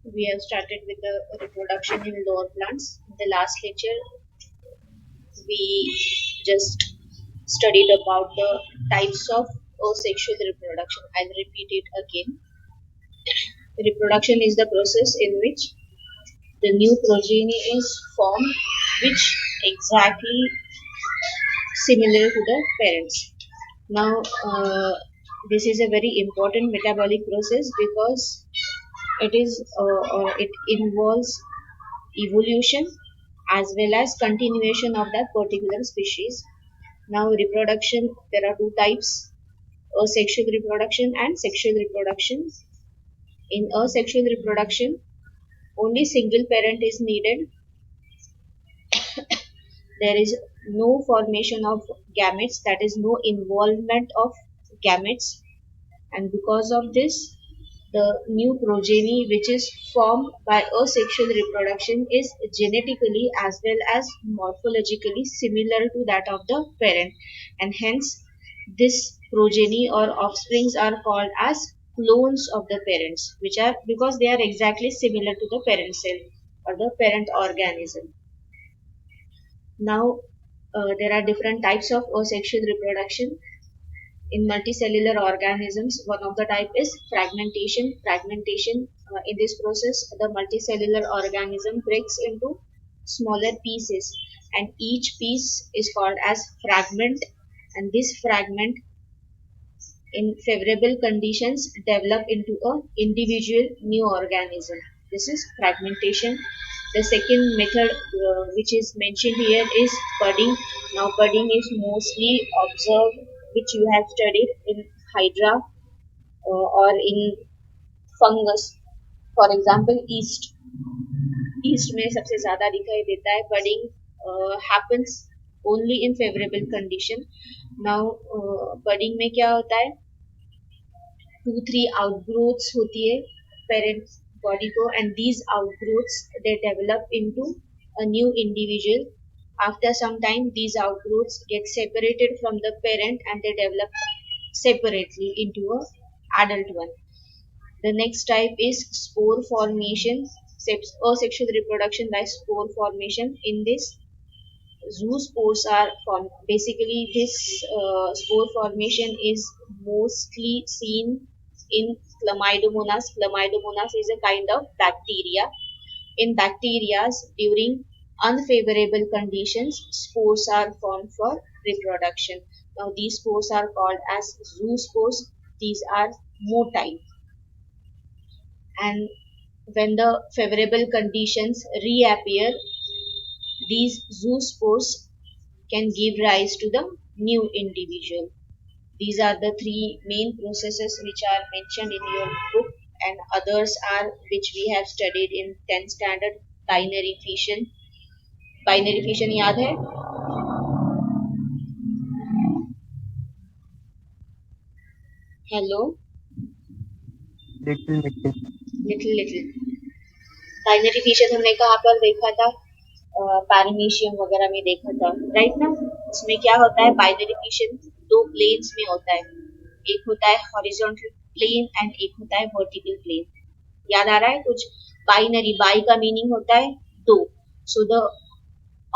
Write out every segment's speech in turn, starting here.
We have started with the reproduction in lower plants. In the last lecture, we just studied about the types of asexual reproduction. I'll repeat it again. Reproduction is the process in which the new progeny is formed, which exactly similar to the parents. Now, this is a very important metabolic process because it involves evolution as well as continuation of that particular species. Now, reproduction, there are two types: asexual reproduction and sexual reproduction. In asexual reproduction, only single parent is needed. There is no formation of gametes, that is, no involvement of gametes, and because of this, the new progeny which is formed by asexual reproduction is genetically as well as morphologically similar to that of the parent, and hence this progeny or offsprings are called as clones of the parents, which are because they are exactly similar to the parent cell or the parent organism. Now, there are different types of asexual reproduction. In multicellular organisms, one of the type is fragmentation. In this process, the multicellular organism breaks into smaller pieces, and each piece is called as fragment. And this fragment, in favorable conditions, develop into a individual new organism. This is fragmentation. The second method, which is mentioned here, is budding. Now, budding is mostly observed, which you have studied in hydra or in fungus. For example, east में सबसे ज़्यादा दिखाई देता है. Budding happens only in favorable condition. Now, budding में क्या होता है? 2-3 outgrowths होती है parent body को, and these outgrowths they develop into a new individual. After some time, these outgrowths get separated from the parent and they develop separately into a adult one. The next type is spore formation, asexual reproduction by spore formation. In this, zoospores are formed. Basically, this spore formation is mostly seen in Chlamydomonas. Chlamydomonas is a kind of bacteria. In bacteria, during unfavorable conditions, spores are formed for reproduction. Now, these spores are called as zoospores. These are motile, and when the favorable conditions reappear, these zoospores can give rise to the new individual. These are the three main processes which are mentioned in your book, and others are which we have studied in 10th standard. Binary fission. Binary fission याद है? Hello. Little little Little little. Binary fission हमने कहाँ पर देखा था? Paramecium वगैरह में देखा था, राइट ना? उसमें क्या होता है? बाइनरी फिशन दो प्लेन्स में होता है. एक होता है हॉरिजॉन्टल प्लेन एंड एक होता है वर्टिकल प्लेन. याद आ रहा है कुछ? बाइनरी, बाई का मीनिंग होता है दो. So the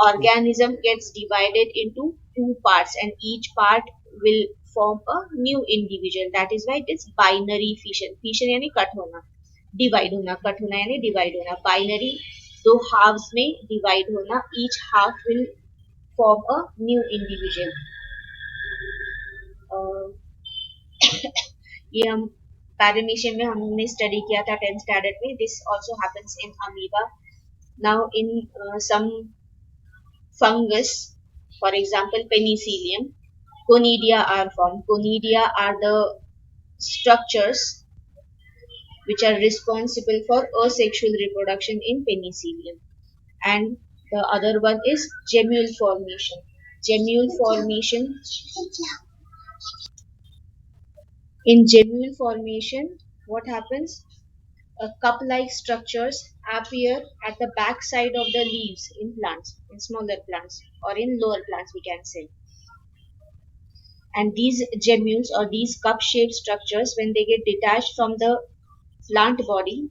organism gets divided into two parts, and each part will form a new individual. That is why it is binary fission. Fission यानी कट होना, डिवाइड होना. कट होना यानी डिवाइड होना. बाइनरी, दो हाफ्स में डिवाइड होना. Each half will form a new individual. ये हम पैरामीशियम में हमने स्टडी किया था 10th स्टैंडर्ड में. This also happens in amoeba. Now in some fungus, for example penicillium, conidia are formed. Conidia are the structures which are responsible for asexual reproduction in penicillium. And the other one is gemule formation. Gemule formation. In gemule formation, what happens? Cup-like structures appear at the back side of the leaves in plants, in smaller plants, or in lower plants, we can say. And these gemmules or these cup-shaped structures, when they get detached from the plant body,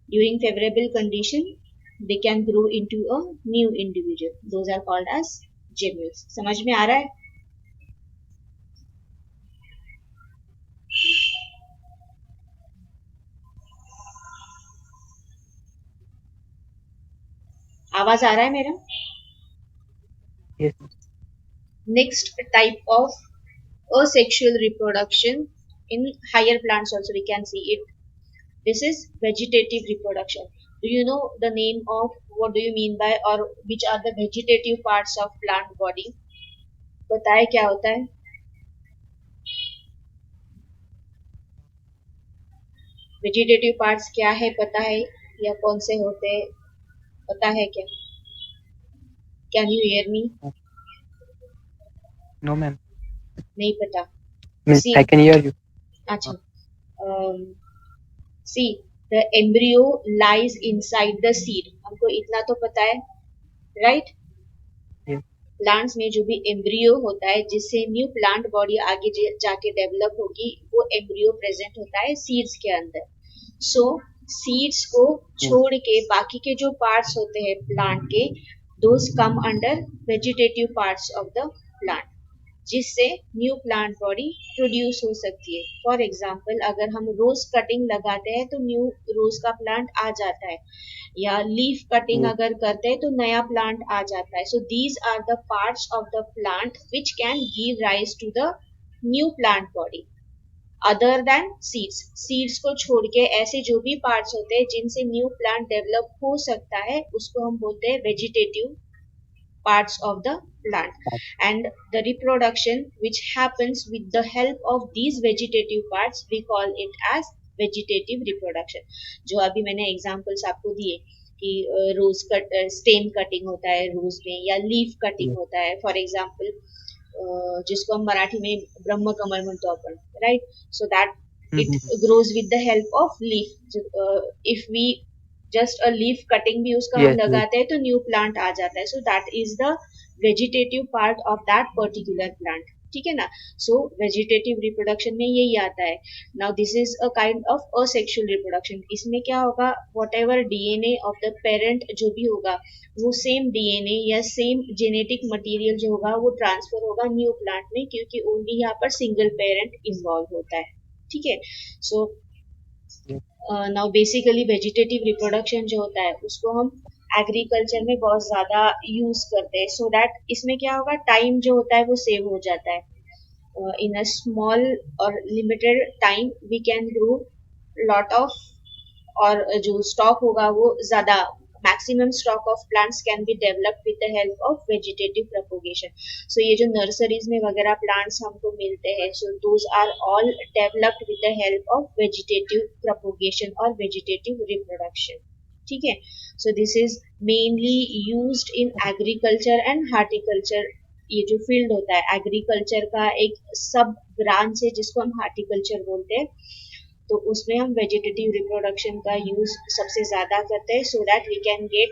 During favorable condition, they can grow into a new individual. Those are called as gemmules. समझ में आ रहा है? आवाज आ रहा है मेरा? Yes. Next type of asexual reproduction in higher plants also we can see it. This is vegetative reproduction. Do you know the name of what do you mean by or which are the vegetative parts of plant body? बताए क्या होता है? Vegetative parts क्या है पता है या कौन से होते हैं पता है क्या? Can you hear me? No, ma'am. नहीं पता. Means See, I can hear you. अच्छा. See, the embryo lies inside the seed. हमको इतना तो पता है, right? Yes. प्लांट्स में जो भी एम्ब्रियो होता है जिससे न्यू प्लांट बॉडी आगे जाके डेवलप होगी वो एम्ब्रियो प्रेजेंट होता है सीड्स के अंदर. सो सीड्स को Yes. छोड़ के बाकी के जो पार्ट्स होते हैं प्लांट के those come under vegetative parts of the plant जिससे न्यू प्लांट बॉडी प्रोड्यूस हो सकती है. फॉर एग्जाम्पल अगर हम रोज कटिंग लगाते हैं तो न्यू रोज का प्लांट आ जाता है या लीफ कटिंग Yes. अगर करते हैं तो नया प्लांट आ जाता है. So these are the parts of the plant which can give rise to the new plant body other than seeds. Seeds को छोड़ के ऐसे जो भी पार्ट्स होते हैं जिनसे न्यू प्लांट डेवलप हो सकता है उसको हम बोलते हैं vegetative parts of the plant. And the reproduction which happens with the help of these vegetative parts we call it as vegetative reproduction. जो अभी मैंने एग्जांपल्स आपको दिए कि रोज कट स्टेम कटिंग होता है रोज में या लीफ कटिंग Yes. होता है फॉर एग्जांपल जिसको हम मराठी में ब्रह्म कमल म्हणतो आपण right. So that it grows with the help of leaf. If we just a leaf cutting भी उसका हम Yes. Yes. लगाते हैं तो न्यू प्लांट आ जाता है. सो that is the vegetative part of that particular plant. ठीक है ना. सो वेजिटेटिव रिप्रोडक्शन में यही आता है. Now this is a kind of asexual reproduction. इसमें क्या होगा what ever DNA of the parent जो भी होगा वो सेम डीएनए या सेम जेनेटिक मटेरियल जो होगा वो ट्रांसफर होगा न्यू प्लांट में क्योंकि ओनली यहाँ पर सिंगल पेरेंट इन्वॉल्व होता है. ठीक है. So now basically vegetative reproduction जो होता है उसको हम एग्रीकल्चर में बहुत ज़्यादा यूज करते हैं सो दैट इसमें क्या होगा टाइम जो होता है वो सेव हो जाता है. In a small or limited time we can grow lot of और जो स्टॉक होगा वो ज़्यादा maximum stock of plants can be developed with the help of vegetative propagation. So ये जो नर्सरीज में वगैरह प्लांट्स हमको मिलते हैं so those are all developed with the help of vegetative propagation और वेजिटेटिव रिप्रोडक्शन. ठीक है. So this is mainly used in agriculture and horticulture. ये जो फील्ड होता है एग्रीकल्चर का एक सब ब्रांच है जिसको हम हार्टिकल्चर बोलते हैं. तो उसमें हम वेजिटेटिव रिप्रोडक्शन का यूज सबसे ज्यादा करते हैं so that we can get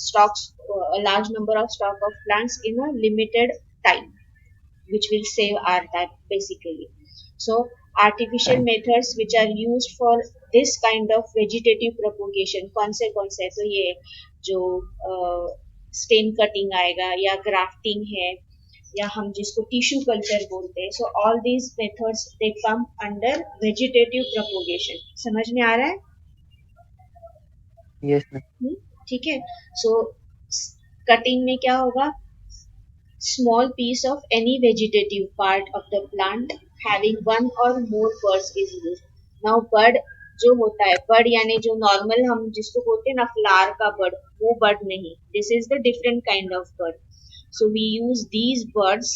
stocks a large number of stock of plants in a limited time which will save our time basically. So artificial Time. methods which are used for this kind of vegetative propagation कौन से तो ये जो stem cutting आएगा या grafting है या हम जिसको टिश्यू कल्चर बोलते हैं. So all these methods they come under vegetative propagation. समझ में आ रहा है? Yes, ma'am. ठीक है. सो कटिंग में क्या होगा small piece of any vegetative part of the plant having one or more buds is used. Now bud जो होता है बर्ड यानी जो नॉर्मल हम जिसको बोलते हैं ना फ्लावर का बर्ड वो बर्ड नहीं. This is the different kind of bud. So we use these buds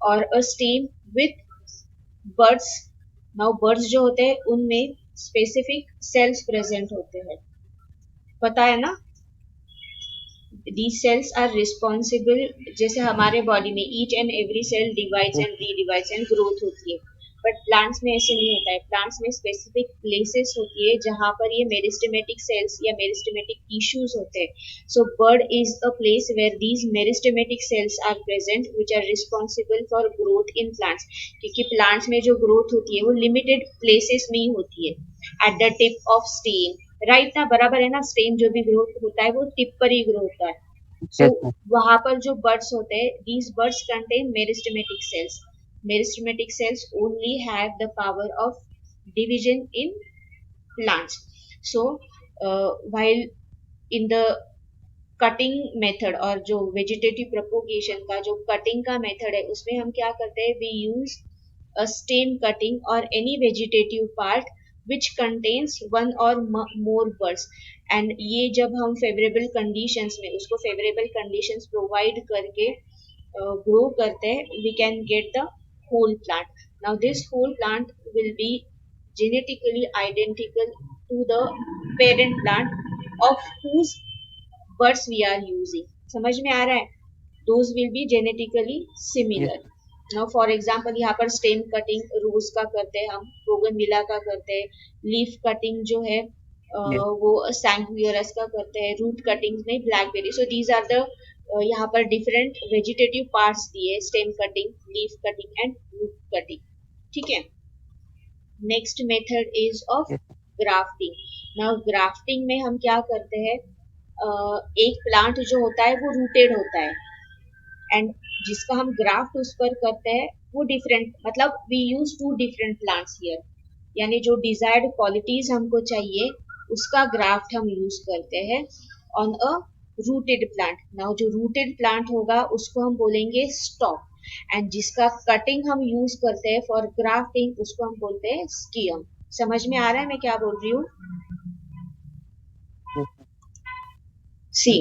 or a stem with buds. Now buds जो होते हैं उनमें स्पेसिफिक सेल्स प्रेजेंट होते हैं. पता है ना. these cells are responsible जैसे हमारे बॉडी में each and every cell divides Yes. and redivides and growth होती है बट प्लांट्स में ऐसे नहीं होता है. प्लांट्स में स्पेसिफिक प्लेसेस होती है जहां पर ये मेरिस्टेमेटिक सेल्स या मेरिस्टेमेटिक टिश्यूज होते हैं. So bud is a place where these meristematic cells are present which are responsible for growth in plants. क्योंकि प्लांट्स में जो ग्रोथ होती है वो लिमिटेड प्लेसेस में ही होती है. At the tip of stem, right ना, बराबर है ना, स्टेम जो भी ग्रोथ होता है वो टिप पर ही ग्रो होता है. सो yes ma'am. वहां पर जो बर्ड्स होते हैं, these birds contain meristematic cells. Meristematic cells only have the power of division in plants. So while in the cutting method और जो वेजिटेटिव प्रोपोगेशन का जो कटिंग का मेथड है उसमें हम क्या करते हैं, we use a stem cutting or any vegetative part which contains one or more birds. एंड ये जब हम फेवरेबल कंडीशंस में उसको फेवरेबल कंडीशंस प्रोवाइड करके ग्रो करते हैं, we can get the whole plant. Now this whole plant will be genetically identical to the parent plant of whose birds we are using. समझ में आ रहा है? Those will be genetically Yes, similar. Now for example यहाँ पर stem cutting रोज का करते हैं, हम बोगनविला का करते हैं, लीफ कटिंग जो है yes, वो सैंक्वियरस का करते हैं, रूट कटिंग में blackberry. So these are the यहाँ पर डिफरेंट वेजिटेटिव पार्ट्स दिए, stem cutting, leaf cutting and root cutting. ठीक है. Next method is of yes, grafting. Now grafting में हम क्या करते हैं, एक प्लांट जो होता है वो रूटेड होता है एंड जिसका हम ग्राफ्ट उस पर करते हैं वो डिफरेंट, मतलब we use two different plants here. यानी जो डिजायर्ड क्वालिटीज हमको चाहिए उसका ग्राफ्ट हम यूज करते हैं on a rooted plant. Now जो रूटेड प्लांट होगा उसको हम बोलेंगे स्टॉक एंड जिसका कटिंग हम यूज करते हैं फॉर ग्राफ्टिंग उसको हम बोलते हैं स्कियम. समझ में आ रहा है मैं क्या बोल रही हूँ? yes, C,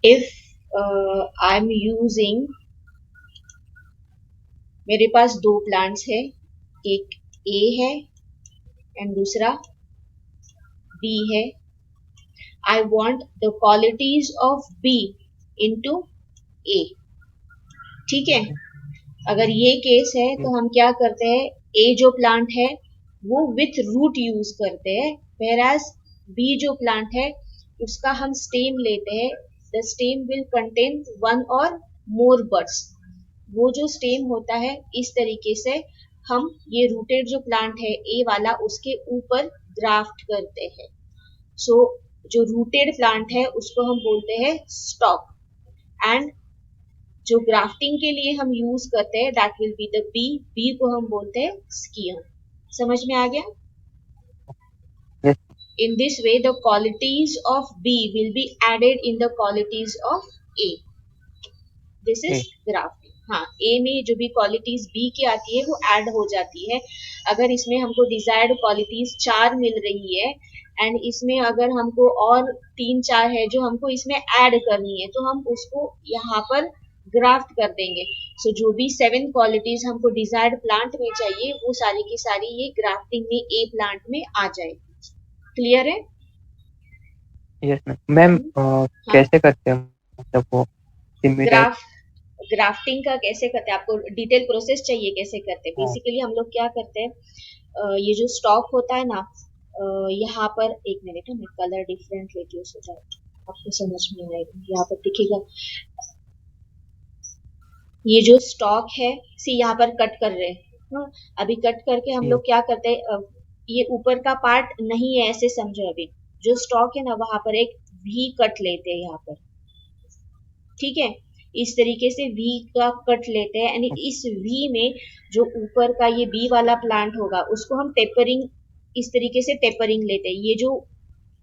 if I'm using, मेरे पास दो प्लांट्स है, एक ए है एंड दूसरा बी है. I want the qualities of B into A. ठीक है. अगर ये केस है yes, तो हम क्या करते हैं, ए जो प्लांट है वो विथ रूट यूज करते हैं, whereas बी जो प्लांट है उसका हम स्टेम लेते हैं. The stem will contain one और मोर बर्ड्स. वो जो स्टेम होता है इस तरीके से हम ये रूटेड जो प्लांट है ए वाला उसके ऊपर ग्राफ्ट करते हैं. सो जो रूटेड प्लांट है उसको हम बोलते हैं स्टॉक एंड जो ग्राफ्टिंग के लिए हम यूज करते हैं that will be the B. B को हम बोलते हैं स्कियम. समझ में आ गया? yes, In this way the qualities of B will be added in the qualities of A. This is yes, grafting. हाँ, A में जो भी क्वालिटीज B की आती है वो ऐड हो जाती है. अगर इसमें हमको डिजायर्ड क्वालिटीज 4 मिल रही है एंड इसमें अगर हमको और 3-4 है जो हमको इसमें ऐड करनी है तो हम उसको यहाँ पर ग्राफ्ट कर देंगे. सो जो भी 7 क्वालिटीज हमको डिजायर्ड प्लांट में चाहिए वो सारी की सारी ये ग्राफ्टिंग में ए प्लांट में आ जाएगी. क्लियर है? yes ma'am. मैम हाँ. कैसे करते हैं मतलब वो सिमिलर? ग्राफ ग्राफ्टिंग का कैसे करते हैं, आपको डिटेल प्रोसेस चाहिए कैसे करते हैं? हाँ, बेसिकली हम लोग क्या करते हैं, ये जो स्टॉक होता है ना, यहाँ पर एक मिनट है, मैं कलर डिफरेंट लेके हो जाए आपको समझ में आएगा. यहाँ पर दिखेगा ये जो स्टॉक है, सी यहाँ पर कट कर रहे हैं. हाँ, अभी कट करके हम yes, लोग क्या करते हैं, ये ऊपर का पार्ट नहीं है ऐसे समझो. अभी जो स्टॉक है ना वहां पर एक वी कट लेते हैं यहाँ पर. ठीक है. इस तरीके से वी का कट लेते हैं यानी इस वी में जो ऊपर का ये बी वाला प्लांट होगा उसको हम टेपरिंग, इस तरीके से टेपरिंग लेते हैं. ये जो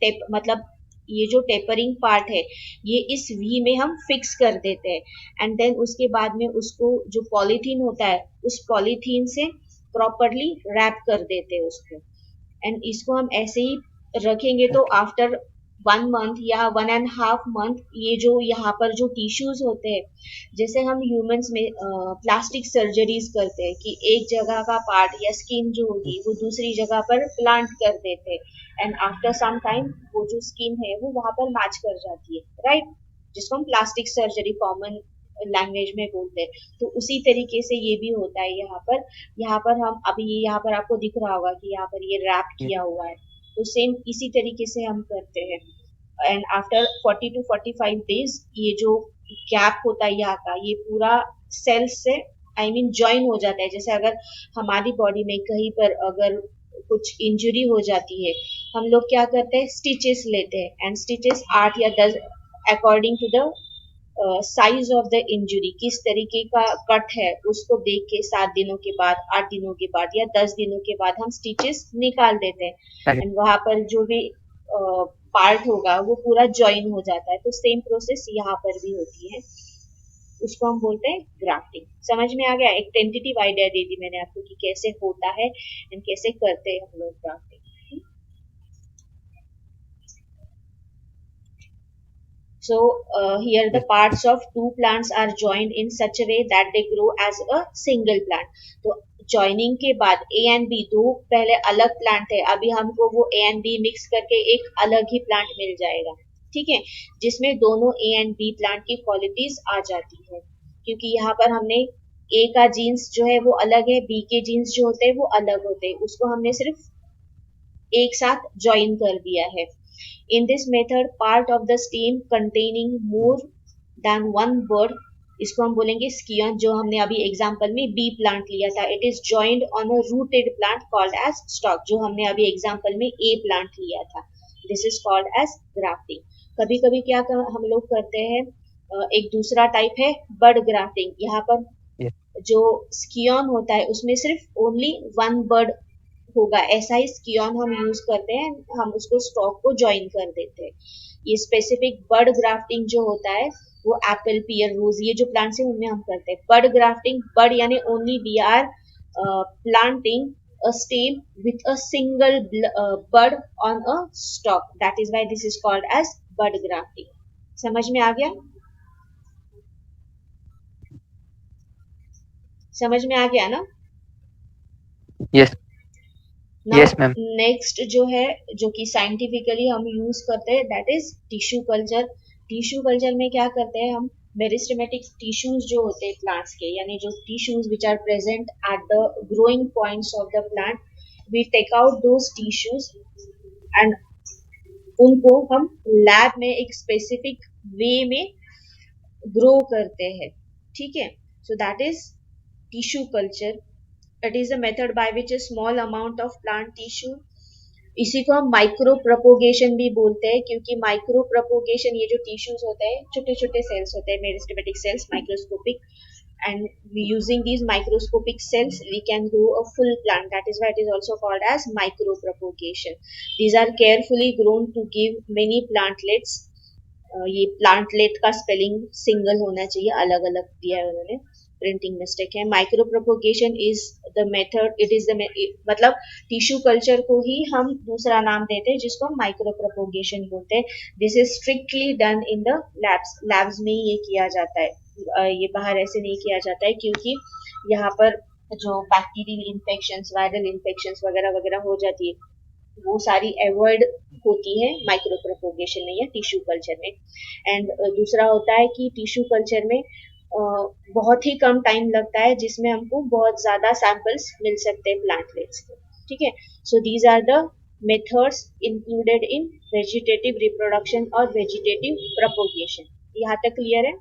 टेप मतलब ये जो टेपरिंग पार्ट है ये इस वी में हम फिक्स कर देते हैं एंड देन उसके बाद में उसको जो पॉलीथीन होता है उस पॉलीथीन से प्रॉपरली रैप कर देते हैं उसको एंड इसको हम ऐसे ही रखेंगे. तो okay, आफ्टर 1 मंथ या 1.5 मंथ ये जो यहाँ पर जो टिश्यूज होते हैं, जैसे हम ह्यूमंस में प्लास्टिक सर्जरीज करते हैं कि एक जगह का पार्ट या स्किन जो yes, होगी वो दूसरी जगह पर प्लांट कर देते हैं एंड आफ्टर सम टाइम वो जो स्किन है वो वहां पर मैच कर जाती है, राइट? जिसको हम प्लास्टिक सर्जरी कॉमन लैंग्वेज में बोलते हैं। तो उसी तरीके से ये भी होता है यहाँ पर हम अभी यहाँ पर आपको दिख रहा होगा कि यहाँ पर ये रैप yes, किया हुआ है, तो सेम इसी तरीके से हम करते हैं। एंड आफ्टर 40 to 45 days ये जो गैप होता है यहाँ का, ये पूरा सेल्स से ज्वाइन हो जाता है। जैसे अगर हमारी बॉडी में कहीं पर अगर कुछ इंजरी हो जाती है, हम लोग क्या करते हैं, स्टिचेस लेते हैं, एंड स्टिचेस 8 या 10 according to the size of the injury, किस तरीके का कट है उसको देख के 7 दिनों के बाद, 8 दिनों के बाद या 10 दिनों के बाद हम स्टिचेस निकाल देते हैं, correct, एंड वहां पर जो भी पार्ट होगा वो पूरा ज्वाइन हो जाता है। तो सेम प्रोसेस यहाँ पर भी होती है, उसको हम बोलते हैं ग्राफ्टिंग। समझ में आ गया? एक टेंटेटिव आइडिया दे दी मैंने आपको कि कैसे होता है एंड कैसे करते हैं हम लोग grafting. So here the yes, parts of two plants are joined in such a way that they grow as a single plant. तो joining के बाद A and B दो पहले अलग प्लांट थे, अभी हमको वो A and B मिक्स करके एक अलग ही प्लांट मिल जाएगा, ठीक है, जिसमें दोनों A and B प्लांट की क्वालिटीज आ जाती है। क्योंकि यहाँ पर हमने A का जीन्स जो है वो अलग है, B के जीन्स जो होते हैं वो अलग होते हैं, उसको हमने सिर्फ एक साथ ज्वाइन कर दिया है। In this method part of the stem containing more than one bird, इसको हम बोलेंगे स्कियन, जो हमने अभी एग्जांपल में बी प्लांट लिया था, it is joined on a rooted plant called as stock, जो हमने अभी एग्जांपल में ए प्लांट लिया था, this is called as grafting. कभी कभी क्या हम लोग करते हैं, एक दूसरा टाइप है बर्ड ग्राफ्टिंग। यहाँ पर yes, जो स्कियन होता है उसमें सिर्फ ओनली वन बर्ड होगा, ऐसा ही स्कियन हम यूज करते हैं, हम उसको स्टॉक को ज्वाइन कर देते हैं। ये स्पेसिफिक बर्ड ग्राफ्टिंग जो होता है वो एप्पल, पियर, रोज, ये जो प्लांट्स है उनमें हम करते हैं बर्ड ग्राफ्टिंग। बर्ड यानी only we are planting a stem with a single bud on a stalk, that is why this is called as bud grafting। समझ में आ गया? समझ में आ गया ना? yes, now yes, ma'am, next जो है, जो कि साइंटिफिकली हम यूज करते हैं, that is tissue culture. Tissue culture में क्या करते हैं हम, मेरिस्टेमेटिक टिश्यूज जो होते हैं प्लांट्स के, यानी जो tissues which are present at the growing points of the plant, we take out those tissues and उनको हम लैब में एक स्पेसिफिक वे में ग्रो करते हैं, ठीक है। सो that is tissue culture. It is a method by which a small amount of plant tissue, इसी को हम माइक्रो प्रोपोगेशन भी बोलते हैं, क्योंकि माइक्रो प्रोपोगेशन, ये जो टिश्यूज होते हैं छोटे छोटे सेल्स होते हैं, meristematic cells, microscopic, and using these microscopic cells we can grow a full plant, that is why it is also called as micro propagation। these are carefully grown to give many plantlets। ये plantlet का spelling single होना चाहिए, अलग अलग दिया है उन्होंने, printing mistake है। Micro propagation is the method, it is the मतलब टिश्यू कल्चर को ही हम दूसरा नाम देते हैं जिसको हम माइक्रो प्रोपोगेशन बोलते हैं। This is strictly done in the labs, labs में ही ये किया जाता है, ये बाहर ऐसे नहीं किया जाता है, क्योंकि यहाँ पर जो बैक्टीरियल इन्फेक्शन, वायरल इन्फेक्शन वगैरह वगैरह हो जाती है, वो सारी अवॉइड होती है माइक्रो प्रोपोगेशन में या टिश्यू कल्चर में। एंड दूसरा होता है कि टिश्यू कल्चर में बहुत ही कम टाइम लगता है, जिसमें हमको बहुत ज्यादा सैंपल्स मिल सकते हैं प्लांटलेट्स के, ठीक है। So these are the methods included in vegetative reproduction और वेजिटेटिव प्रोपोगेशन। यहाँ तक क्लियर है?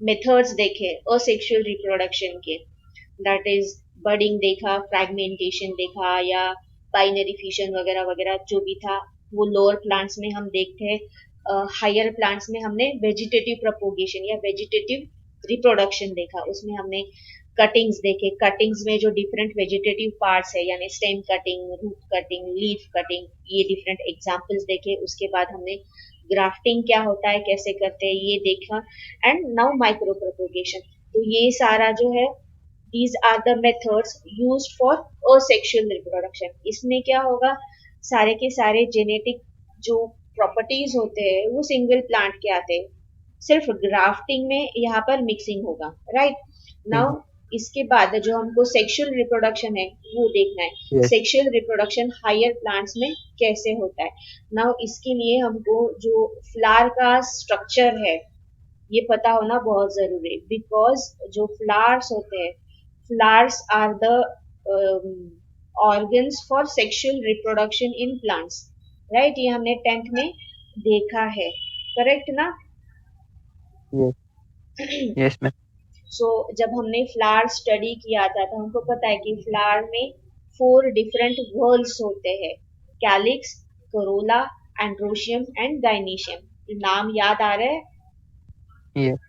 मेथड्स देखे असेक्सुअल रिप्रोडक्शन के, दैट इज बडिंग देखा, फ्रैगमेंटेशन देखा, या बाइनरी फिशन वगैरह वगैरह जो भी था वो लोअर प्लांट्स में हम देखते हैं। हायर प्लांट्स में हमने वेजिटेटिव प्रोपोगेशन या वेजिटेटिव रिप्रोडक्शन देखा, उसमें हमने कटिंग्स देखे, कटिंग्स में जो डिफरेंट वेजिटेटिव पार्ट्स है, यानी stem cutting, root cutting, leaf cutting, ये डिफरेंट एग्जांपल्स देखे। उसके बाद हमने ग्राफ्टिंग क्या होता है, कैसे करते हैं, ये देखा। And now micro propagation. तो ये सारा जो है, these are the methods used for asexual reproduction। इसमें क्या होगा, सारे के सारे जेनेटिक जो प्रॉपर्टीज होते हैं वो सिंगल प्लांट के आते हैं, सिर्फ ग्राफ्टिंग में यहाँ पर मिक्सिंग होगा, राइट। नाउ इसके बाद जो हमको सेक्सुअल रिप्रोडक्शन है वो देखना है, Yes. Sexual reproduction higher plants में कैसे होता है। नाउ इसके लिए हमको जो फ्लावर का स्ट्रक्चर है ये पता होना बहुत जरूरी है, बिकॉज जो फ्लावर्स होते हैं, flowers are the organs for sexual reproduction in plants, right. ये हमने 10th में देखा है, करेक्ट ना। Yes. Yes, ma'am. सो जब हमने फ्लावर स्टडी किया था तो हमको पता है कि फ्लावर में 4 डिफरेंट वर्ल्स होते हैं, calyx, Corolla, androecium and gynoecium. नाम याद आ रहा है? Yes.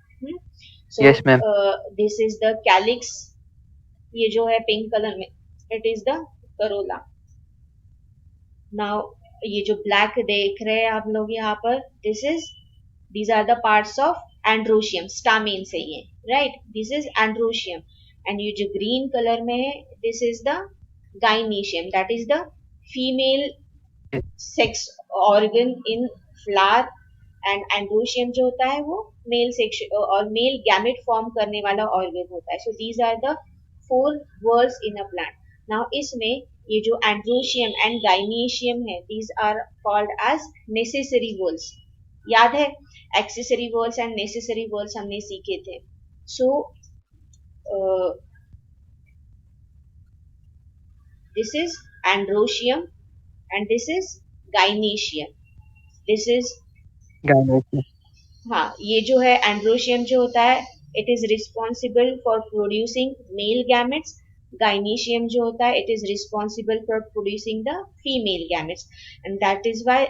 So Yes, ma'am. This is the calyx, ये जो है पिंक कलर में, it is the Corolla. Now ये जो ब्लैक देख रहे हैं आप लोग यहाँ पर, these are the parts of androecium, stamen से ये, right, this is androecium। and ये जो green color में है, this is the gynoecium, that is the female Yes. sex organ in flower। And androecium जो होता है वो मेल सेक्शन और मेल गैमेट फॉर्म करने वाला ऑर्गन होता है। So these are the 4 whorls in a plant. Now इसमें ये जो एंड्रोशियम एंड गाइनीशियम है, these are called as necessary whorls. याद है accessory whorls and necessary whorls हमने सीखे थे। So this is androecium and this is gynoecium, this is, Gynecology. हाँ, ये जो है एंड्रोशियम जो होता है, it is responsible for producing male gametes. Gynoecium जो होता है, it is responsible for producing the female gametes. And that is why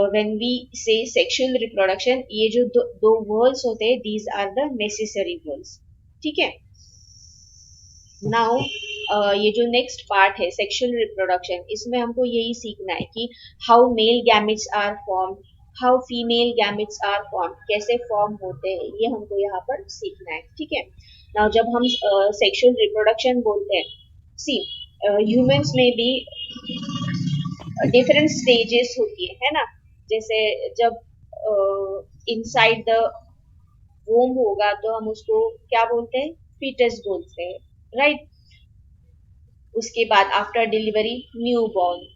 when we say sexual reproduction, ये जो दो वर्ड्स होते हैं, these are the necessary whorls. ठीक है। नाउ ये जो नेक्स्ट पार्ट है सेक्सुअल रिप्रोडक्शन, इसमें हमको यही सीखना है कि how male gametes are form, how female gametes are form, कैसे फॉर्म होते हैं, ये हमको यहाँ पर सीखना है। ठीक है। नाउ जब हम सेक्सुअल रिप्रोडक्शन बोलते हैं, सी ह्यूमंस में भी डिफरेंट स्टेजेस होती है ना। जैसे जब इनसाइड द वोम होगा तो हम उसको क्या बोलते हैं, फीटस बोलते हैं, राइट। उसके बाद after delivery new born.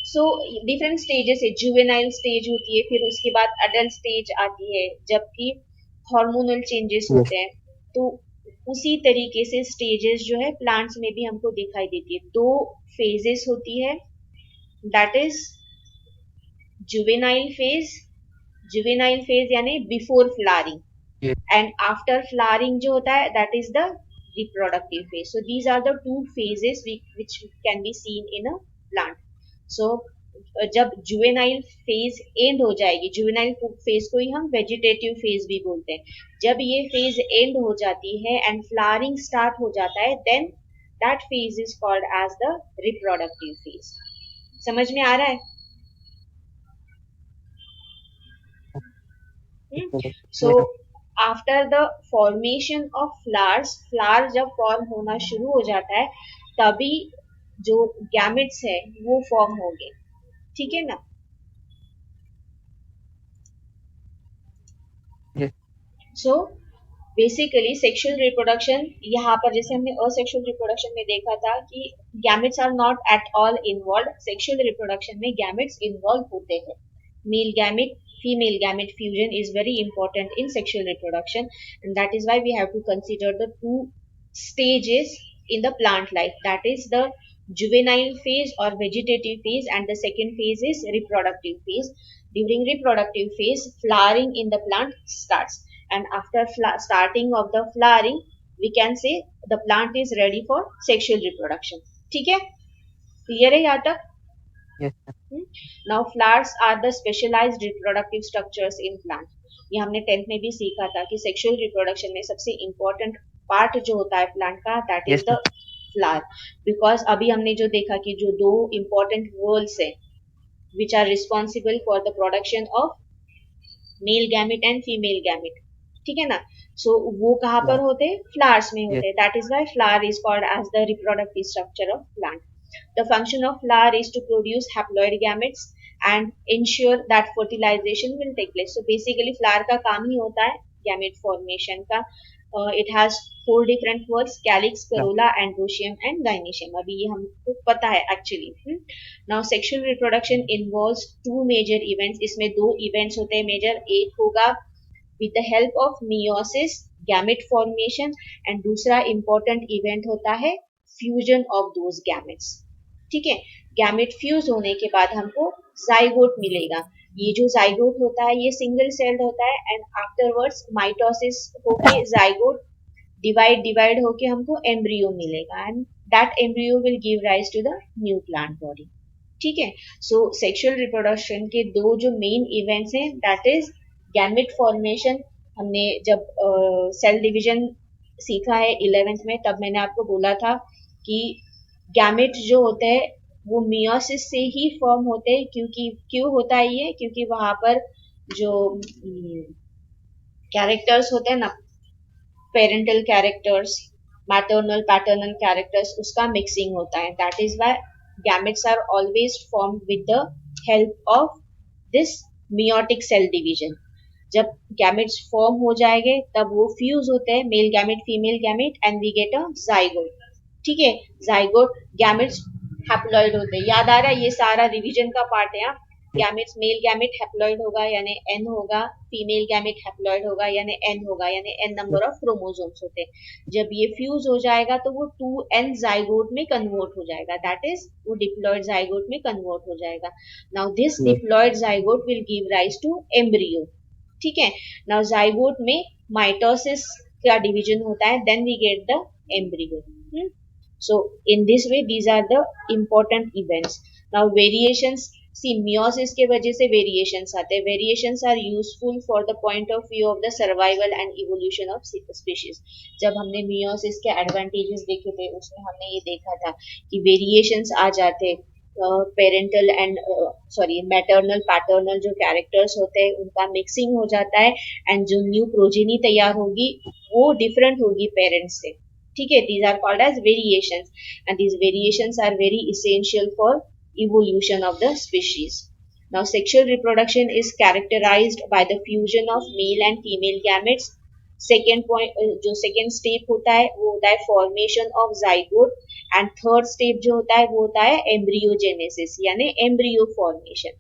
So different stages है, जुवेनाइल स्टेज होती है, फिर उसके बाद अडल्ट स्टेज आती है, जबकि हार्मोनल चेंजेस Yes. होते हैं। तो उसी तरीके से स्टेजेस जो है प्लांट्स में भी हमको दिखाई देती है। 2 फेजेस होती है, that is juvenile phase, juvenile phase यानी before flowering, Yes. And after flowering जो होता है that is the reproductive phase। So these are the 2 phases which can be seen in a plant। So जब juvenile phase and हो जाएगी, juvenile phase को ही हम vegetative phase भी बोलते हैं, जब ये फेज एंड हो जाती है एंड फ्लावरिंग स्टार्ट हो जाता है, then that phase is called as the reproductive phase. समझ में आ रहा है? So after the formation of flowers, flower जब फॉर्म होना शुरू हो जाता है तभी जो गैमेट्स है वो फॉर्म होंगे। ठीक है ना। Yes. So basically sexual reproduction, यहाँ पर जैसे हमने असेक्सुअल रिप्रोडक्शन में देखा था कि gametes are not at all involve, sexual reproduction में गैमेट्स इन्वॉल्व होते हैं। Male gamete female gamete fusion is very important in sexual reproduction, and that is why we have to consider the 2 stages in the plant life, that is the juvenile phase or vegetative phase, and the second phase is reproductive phase। During reproductive phase flowering in the plant starts, and after starting of the flowering we can say the plant is ready for sexual reproduction। ठीक है, clear है यहाँ तक? Yes. Now flowers are the specialized reproductive structures in plant। ये हमने 10th में भी सीखा था कि सेक्सुअल रिप्रोडक्शन में सबसे इंपॉर्टेंट पार्ट जो होता है प्लांट का, that is Yes, the ma'am. Flower. Because अभी हमने जो देखा कि जो 2 इंपॉर्टेंट वर्ल्स है which are responsible for the production of male gamete and female gamete, ठीक है ना। सो वो कहाँ पर Yeah. होते हैं, फ्लावर्स में Yes. होते हैं। That is why flower is called as the reproductive structure of plant. The function of flower is to produce haploid gametes and ensure that fertilization will take place। So basically flower का काम ही होता है gamete formation का, it has four different words: calyx, Yeah. corolla, androecium and gynoecium. अभी ये हमको पता है actually. Now sexual reproduction involves two major events. इसमें दो events होते हैं major. एक होगा with the help of meiosis, gamete formation, and दूसरा important event होता है fusion of those gametes. ठीक है, गैमेट फ्यूज होने के बाद हमको जाइगोट मिलेगा. ये जो जाइगोट होता है ये सिंगल सेल्ड होता है एंड आफ्टरवर्ड्स माइटोसिस होके जाइगोट डिवाइड डिवाइड होके हमको एम्ब्रियो मिलेगा and that embryo will give rise to the new plant body. ठीक है, सो सेक्सुअल रिप्रोडक्शन के दो जो मेन इवेंट्स हैं दैट इज गैमेट फॉर्मेशन. हमने जब सेल डिवीजन सीखा है 11th में तब मैंने आपको बोला था कि गैमेट जो होते हैं वो मियोसिस से ही फॉर्म होते हैं. क्योंकि क्यों होता है ये, क्योंकि वहां पर जो कैरेक्टर्स होते हैं ना, parental characters, maternal paternal characters, उसका मिक्सिंग होता है. That is why gametes are always formed with the help of this meiotic cell division. जब गैमेट्स फॉर्म हो जाएंगे तब वो फ्यूज होते हैं, male gamete female gamete, and we get a zygote. ठीक है, जाइगोट गैमेट्स हैप्लॉइड होते हैं. याद आ रहा है, ये सारा रिवीजन का पार्ट है. गैमेट्स, मेल गैमेट हैप्लॉइड होगा यानी एन होगा, फीमेल गैमेट हैप्लॉइड होगा यानी एन होगा, यानी एन नंबर ऑफ क्रोमोसोम्स होते हैं. जब ये फ्यूज हो जाएगा तो वो 2n जाइगोट में कन्वर्ट हो जाएगा. दैट इज वो डिप्लॉइड जाइगोट में कन्वर्ट हो जाएगा. Now this diploid zygote will give rise to embryo. ठीक है, नाउ जाइगोट में माइटोसिस का डिवीजन होता है, then we get the embryo. So in this way these are the important events. Now variations, see meiosis के वजह से variations आते हैं. Variations are useful for the point of view of the survival and evolution of species. जब हमने meiosis के advantages देखे थे उसमें हमने ये देखा था कि variations आ जाते, parental and sorry maternal paternal जो कैरेक्टर्स होते हैं उनका मिक्सिंग हो जाता है एंड जो न्यू प्रोजेनी तैयार होगी वो डिफरेंट होगी पेरेंट्स से. ठीक है, these are called as variations and these variations are very essential for evolution of the species. Now sexual reproduction is characterized by the fusion of male and female gametes. Second point जो second step होता है वो होता है formation of zygote and third step जो होता है वो होता है एम्ब्रियोजेनेसिस यानी एम्ब्रियो फॉर्मेशन.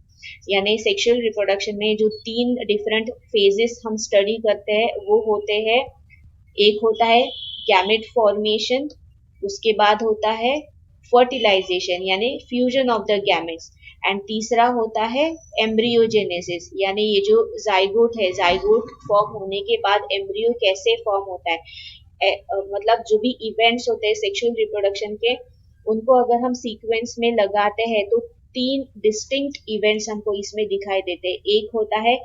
यानी सेक्सुअल रिप्रोडक्शन में जो तीन डिफरेंट फेजेस हम स्टडी करते हैं वो होते हैं, एक होता है गैमेट फॉर्मेशन, उसके बाद होता है फर्टिलाइजेशन यानी fusion of the gametes, and तीसरा होता है एम्ब्रियोजेनेसिस यानी ये जो जाइगोट है, जाइगोट फॉर्म होने के बाद एम्ब्रियो कैसे फॉर्म होता है. मतलब जो भी इवेंट्स होते हैं सेक्सुअल रिप्रोडक्शन के उनको अगर हम सीक्वेंस में लगाते हैं तो तीन डिस्टिंक्ट इवेंट्स हमको इसमें दिखाई देते हैं. एक होता है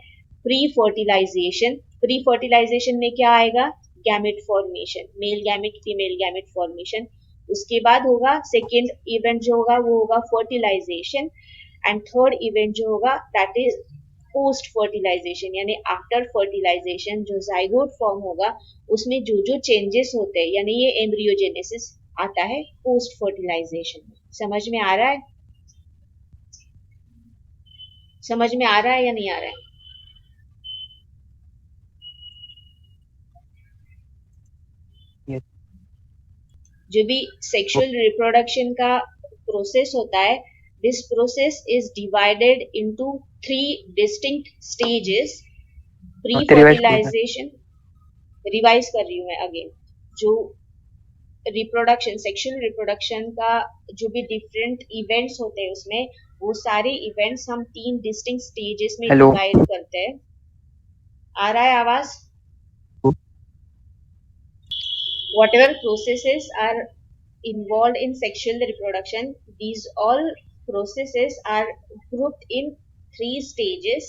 प्री फर्टिलाइजेशन. प्री फर्टिलाइजेशन में क्या आएगा, gamete formation, male gamete female gamete formation. उसके बाद होगा सेकेंड इवेंट जो होगा वो होगा फर्टिलाइजेशन, एंड थर्ड इवेंट जो होगा दैट इज पोस्ट फर्टिलाइजेशन यानी आफ्टर फर्टिलाइजेशन जो जाइगोट फॉर्म होगा उसमें जो जो चेंजेस होते हैं यानी ये एम्ब्रियोजेनेसिस आता है पोस्ट फर्टिलाइजेशन. समझ में आ रहा है, समझ में आ रहा है या नहीं आ रहा है. Yes. जो भी सेक्सुअल रिप्रोडक्शन का प्रोसेस होता है, this process is divided into three distinct stages. Pre revise कीजिए. फर्टिलाइजेशन, रिवाइज कर रही हूँ मैं अगेन. जो रिप्रोडक्शन, सेक्सुअल रिप्रोडक्शन का जो भी डिफरेंट इवेंट्स होते हैं उसमें वो सारे इवेंट्स हम तीन डिस्टिंक्ट स्टेजेस में हेलो. डिवाइड करते हैं. आ रहा है आवाज? Whatever processes are involved in sexual reproduction, these all processes are grouped in three stages.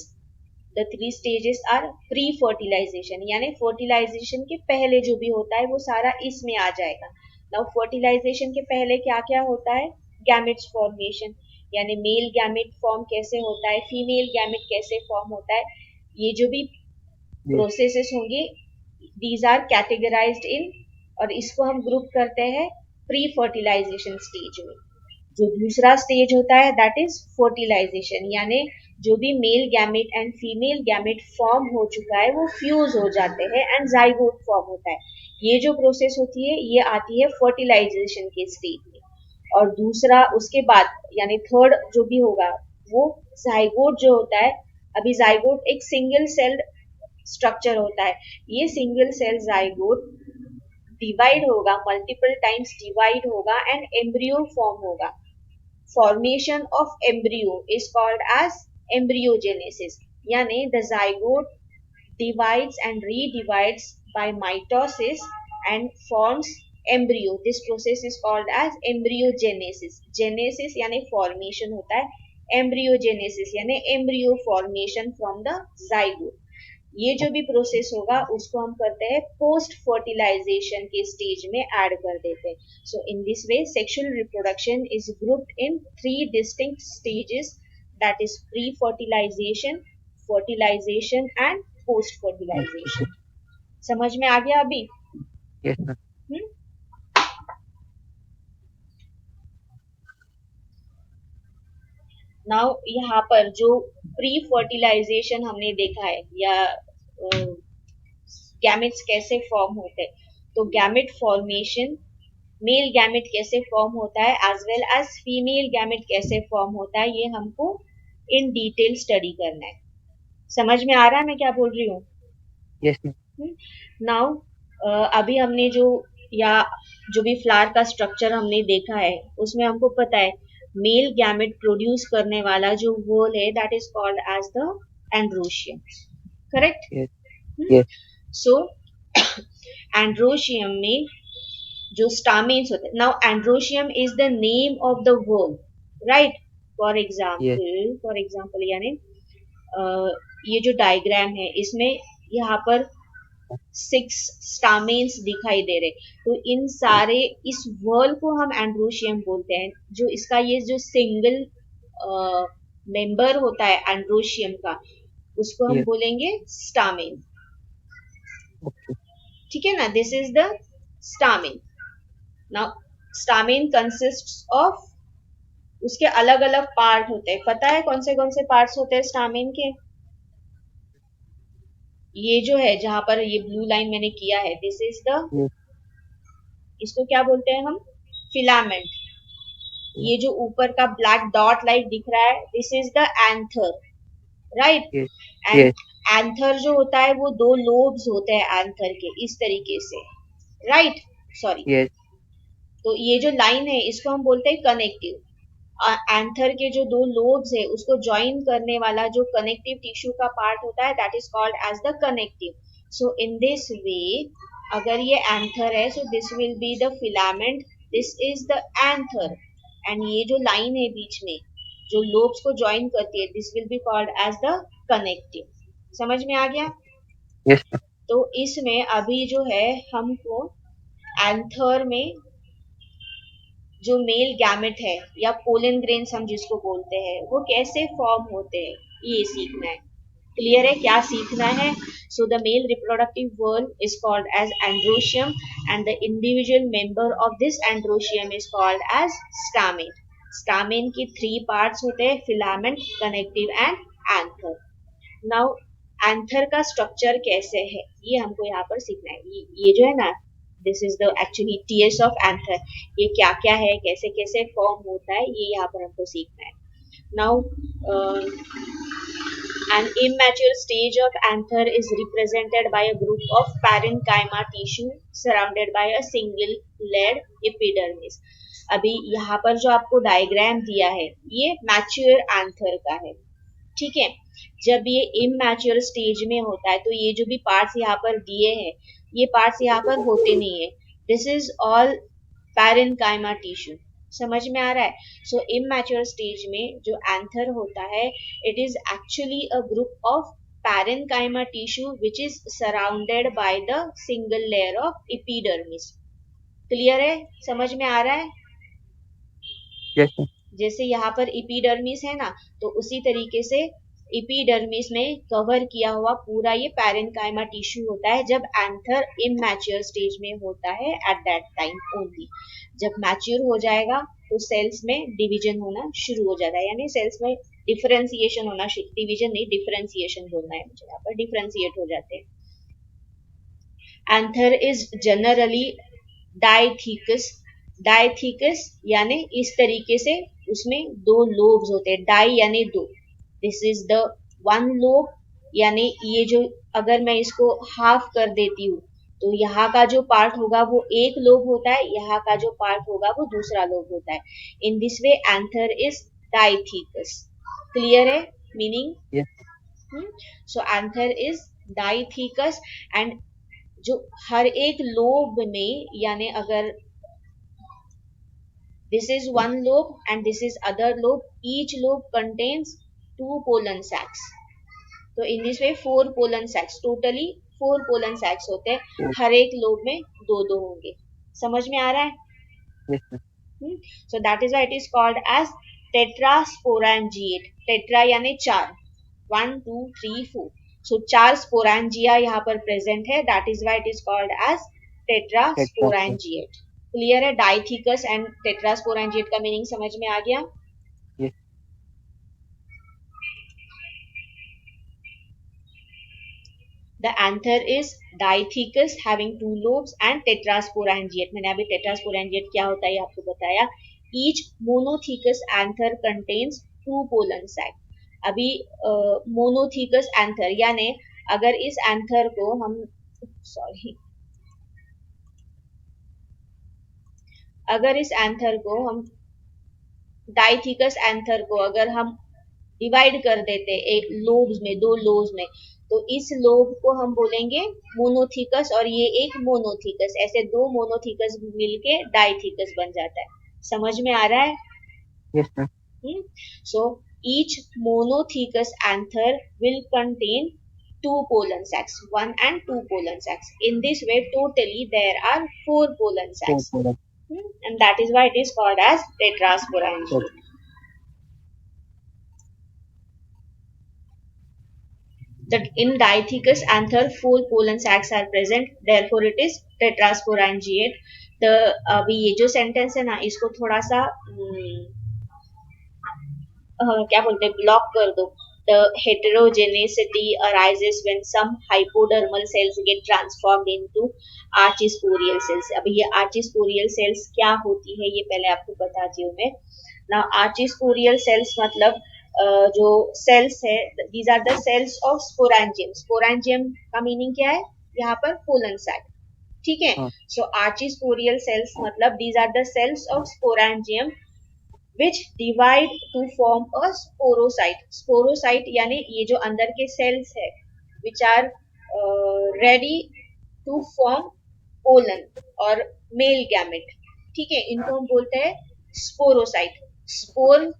The three stages are pre-fertilization यानी fertilization के पहले जो भी होता है वो सारा इसमें आ जाएगा. Now fertilization के पहले क्या क्या होता है, gametes formation यानी मेल गैमेट फॉर्म कैसे होता है, फीमेल गैमेट कैसे फॉर्म होता है, ये जो भी प्रोसेसेस होंगे these are categorized in, और इसको हम ग्रुप करते हैं प्री फर्टिलाइजेशन स्टेज में. जो दूसरा स्टेज होता है दैट इज फर्टिलाइजेशन यानी जो भी mail gamete and female gamete form हो चुका है वो फ्यूज हो जाते हैं एंड जाइगोट फॉर्म होता है. ये जो प्रोसेस होती है ये आती है फर्टिलाइजेशन के स्टेज में। और दूसरा उसके बाद यानी थर्ड जो भी होगा वो जाइगोट जो होता है। अभी जाइगोट एक सिंगल सेल स्ट्रक्चर होता है। ये सिंगल सेल जाइगोट डिवाइड होगा, मल्टीपल टाइम्स डिवाइड होगा एंड एम्ब्रियो फॉर्म होगा। Formation of embryo is called as embryogenesis, यानी the zygote divides and redivides by mitosis and forms embryo. This process is called as embryogenesis. Genesis यानी formation होता है, embryogenesis यानी embryo formation from the zygote. ये जो भी process होगा उसको हम करते हैं पोस्ट फर्टिलाइजेशन के स्टेज में ऐड कर देते हैं. So in this way sexual reproduction is grouped in three distinct stages, that is pre fertilisation, fertilisation and post fertilisation. समझ में आ गया अभी? Yes, ma'am. नाउ यहाँ पर जो प्री फर्टिलाइजेशन हमने देखा है या गैमेट्स कैसे फॉर्म होते हैं, तो गैमेट फॉर्मेशन, मेल गैमेट कैसे फॉर्म होता है as well as female gamete कैसे फॉर्म होता है, ये हमको इन डिटेल स्टडी करना है. समझ में आ रहा है मैं क्या बोल रही हूँ? Yes, ma'am. नाउ अभी हमने जो या जो भी फ्लावर का स्ट्रक्चर हमने देखा है उसमें हमको पता है मेल गैमेट प्रोड्यूस करने वाला जो वॉल है that is called as the androecium. Correct? Yes. Yes. So androecium में जो स्टामेन्स होते हैं, now androecium is the name of the whorl, right? For Yes. Example यानी ये जो डायग्राम है इसमें यहाँ पर 6 स्टामेन्स दिखाई दे रहे, तो इन सारे इस वर्ल को हम एंड्रोशियम बोलते हैं. जो इसका ये जो सिंगल मेंबर होता है एंड्रोशियम का उसको हम Yes. बोलेंगे स्टामेन. Okay. ठीक है ना? This is the stamen. Now stamen consists of, उसके अलग अलग पार्ट होते हैं. पता है कौन से पार्ट्स होते हैं स्टामेन के? ये जो है जहां पर ये ब्लू लाइन मैंने किया है, दिस इज द, Yes. इसको क्या बोलते हैं हम? फिलामेंट. Yes. ये जो ऊपर का ब्लैक डॉट लाइट दिख रहा है this is the anther, right? Yes. And Yes. Anther जो होता है वो 2 लोब्स होते हैं एंथर के, इस तरीके से, राइट? सॉरी. Yes. तो ये जो लाइन है इसको हम बोलते हैं कनेक्टिव. एंथर के जो 2 लोब्स है उसको ज्वाइन करने वाला जो कनेक्टिव टिश्यू का पार्ट होता है that is called as the connective. So in this way अगर ये एंथर है so this will be the filament, this is the anther. And ये जो लाइन है बीच में जो लोब्स को ज्वाइन करती है this will be called as the connective. समझ में आ गया? Yes, ma'am. तो इसमें अभी जो है हमको एंथर में जो मेल गैमेट है या पोलन ग्रेन्स हम जिसको बोलते हैं वो कैसे फॉर्म होते हैं ये सीखना है. क्लियर है क्या सीखना है? So the male reproductive whorl is called as androecium and the individual member of this androecium is called as stamen. Stamen की 3 पार्ट्स होते हैं, filament, connective and anther. Now anther का स्ट्रक्चर कैसे है ये हमको यहाँ पर सीखना है. ये जो है ना this is the actually TS of anther. ये क्या क्या है, कैसे कैसे फॉर्म होता है, ये यहाँ पर हमको सीखना है. Now an immature stage of anther is represented by a group of parenchyma tissue surrounded by a single layered epidermis. अभी यहाँ पर जो आपको डायग्राम दिया है ये मैच्योर एंथर का है, ठीक है? जब ये इमैच्योर स्टेज में होता है तो ये जो भी पार्ट्स यहाँ पर दिए हैं ये पार्ट्स यहाँ पर होते नहीं है. This is all parenchyma tissue. समझ में आ रहा है? सो इमैच्योर स्टेज में जो एंथर होता है it is actually a group of parenchyma tissue which is surrounded by the single layer of epidermis. Clear है? समझ में आ रहा है? Yes, ma'am. जैसे यहाँ पर एपिडर्मिस है ना तो उसी तरीके से एपिडर्मिस में कवर किया हुआ पूरा ये पैरेन्काइमा टिश्यू होता है जब एंथर इमैच्योर स्टेज में होता है एट दैट टाइम ओनली. जब मैच्योर हो जाएगा तो सेल्स में डिवीजन होना शुरू हो जाता है, यानी सेल्स में डिफरेंशिएशन होना, डिवीजन नहीं डिफरेंशिएशन बोलना है मुझे, यहाँ पर डिफरेंशिएट हो जाते हैं. Anther is generally डाइथिकस। डाइथिकस यानी इस तरीके से उसमें दो लोब्स होते हैं, डाई यानी दो, this is the one lobe, यानी ये जो, अगर मैं इसको हाफ कर देती हूँ तो यहाँ का जो पार्ट होगा वो एक लोब होता है, यहाँ का जो पार्ट होगा वो दूसरा लोब होता है। In this way anther is dithecous. Clear है meaning? Yes. So anther is dithecous, and जो हर एक लोब में, यानी अगर this is one lobe and this is other lobe, each lobe contains two pollen sacs. तो in this way four pollen sacs, totally four pollen sacs होते हैं, Oh, हर एक लोब में दो दो होंगे। समझ में आ रहा है? yes, ma'am. So that is why it is called as tetrasporangiate. Tetra यानी चार, one two three four, so चार स्पोरैंजिया यहाँ पर प्रेजेंट है, that is why it is called as Tetrasper. Tetrasporangiate. Clear है? डाइथिकस एंड टेट्रास्पोरैंजिएट का meaning समझ में आ गया? Yes. The anther is diathecous having two lobes and tetrasporangiate. मैंने अभी tetrasporangiate क्या होता है ये आपको बताया। Each monothecous anther contains two pollen sac. अभी monothecous anther यानी अगर इस anther को हम, सॉरी, अगर इस एंथर को हम, डाइथिकस एंथर को अगर हम डिवाइड कर देते एक लोब्स में, दो लोब्स में, तो इस लोब को हम बोलेंगे मोनोथिकस और ये एक मोनोथिकस, ऐसे दो मोनोथिकस मिलके डाइथिकस बन जाता है। समझ में आ रहा है? Yes, ma'am. So each monothecous anther will contain two pollen sacs, one and two pollen sacs. In this way, totally there are four pollen Four sacs, pollen. and that is why it is called as tetrasporangiate. Okay. That in diathecus anther four pollen sacs are present, therefore it is tetrasporangiate. the अभी ये जो sentence है ना, इसको थोड़ा सा क्या बोलते हैं, ब्लॉक कर दो। The heterogeneity arises when some hypodermal cells get transformed into archisporial cells. अभी ये archisporial cells क्या होती है ये पहले आपको बताती हूँ मैं। Now archisporial cells मतलब जो cells है, these are the cells of sporangium. Sporangium का मीनिंग क्या है यहाँ पर? Pollen sac. ठीक है? हाँ. सो आर्चिस्पोरियल सेल्स मतलब these are the cells of sporangium which divide to form a sporocyte. Sporocyte यानी ये जो अंदर के cells है which are ready to form pollen और male gamete. ठीक है? इनको हम बोलते हैं स्पोरोसाइट। स्पोर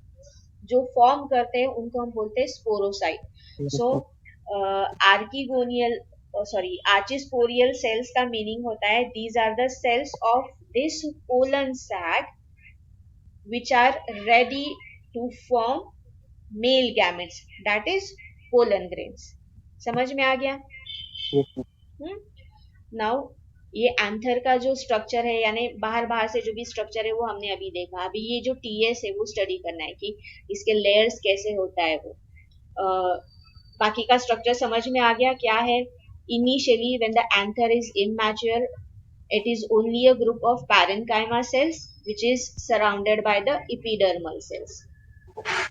जो फॉर्म करते हैं उनको हम बोलते हैं sporocyte. Yes, so ma'am. Archegonial, sorry, archesporial cells का मीनिंग होता है these are the cells of this pollen sac which are ready to form male gametes, that is pollen grains. समझ में आ गया? Yes, ma'am. नाउ ये anther का जो structure है, यानी बाहर बाहर से जो भी स्ट्रक्चर है वो हमने अभी देखा। अभी ये जो टीएस है वो स्टडी करना है कि इसके लेयर्स कैसे होता है वो। बाकी का स्ट्रक्चर समझ में आ गया क्या है? Initially when the anther is immature, it is only a group of parenchyma cells which is surrounded by the epidermal cells.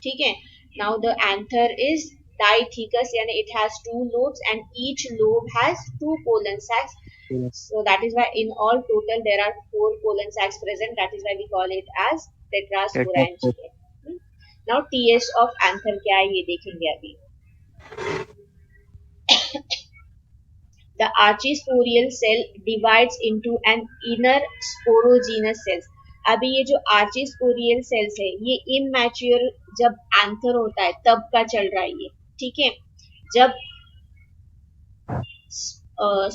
ठीक है? Now the anther is diathecous यानी it has two lobes and each lobe has two pollen sacs. Yes. So that is why in all total there are four pollen sacs present. That is why we call it as Tetrasper. tetrasporangiate. Now TS of anther क्या है ये देखेंगे अभी। The archisporial cell divides into an inner sporogenous cells. अभी ये जो archisporial cells है ये immature जब एंथर होता है तब का चल रहा है ये। ठीक है? जब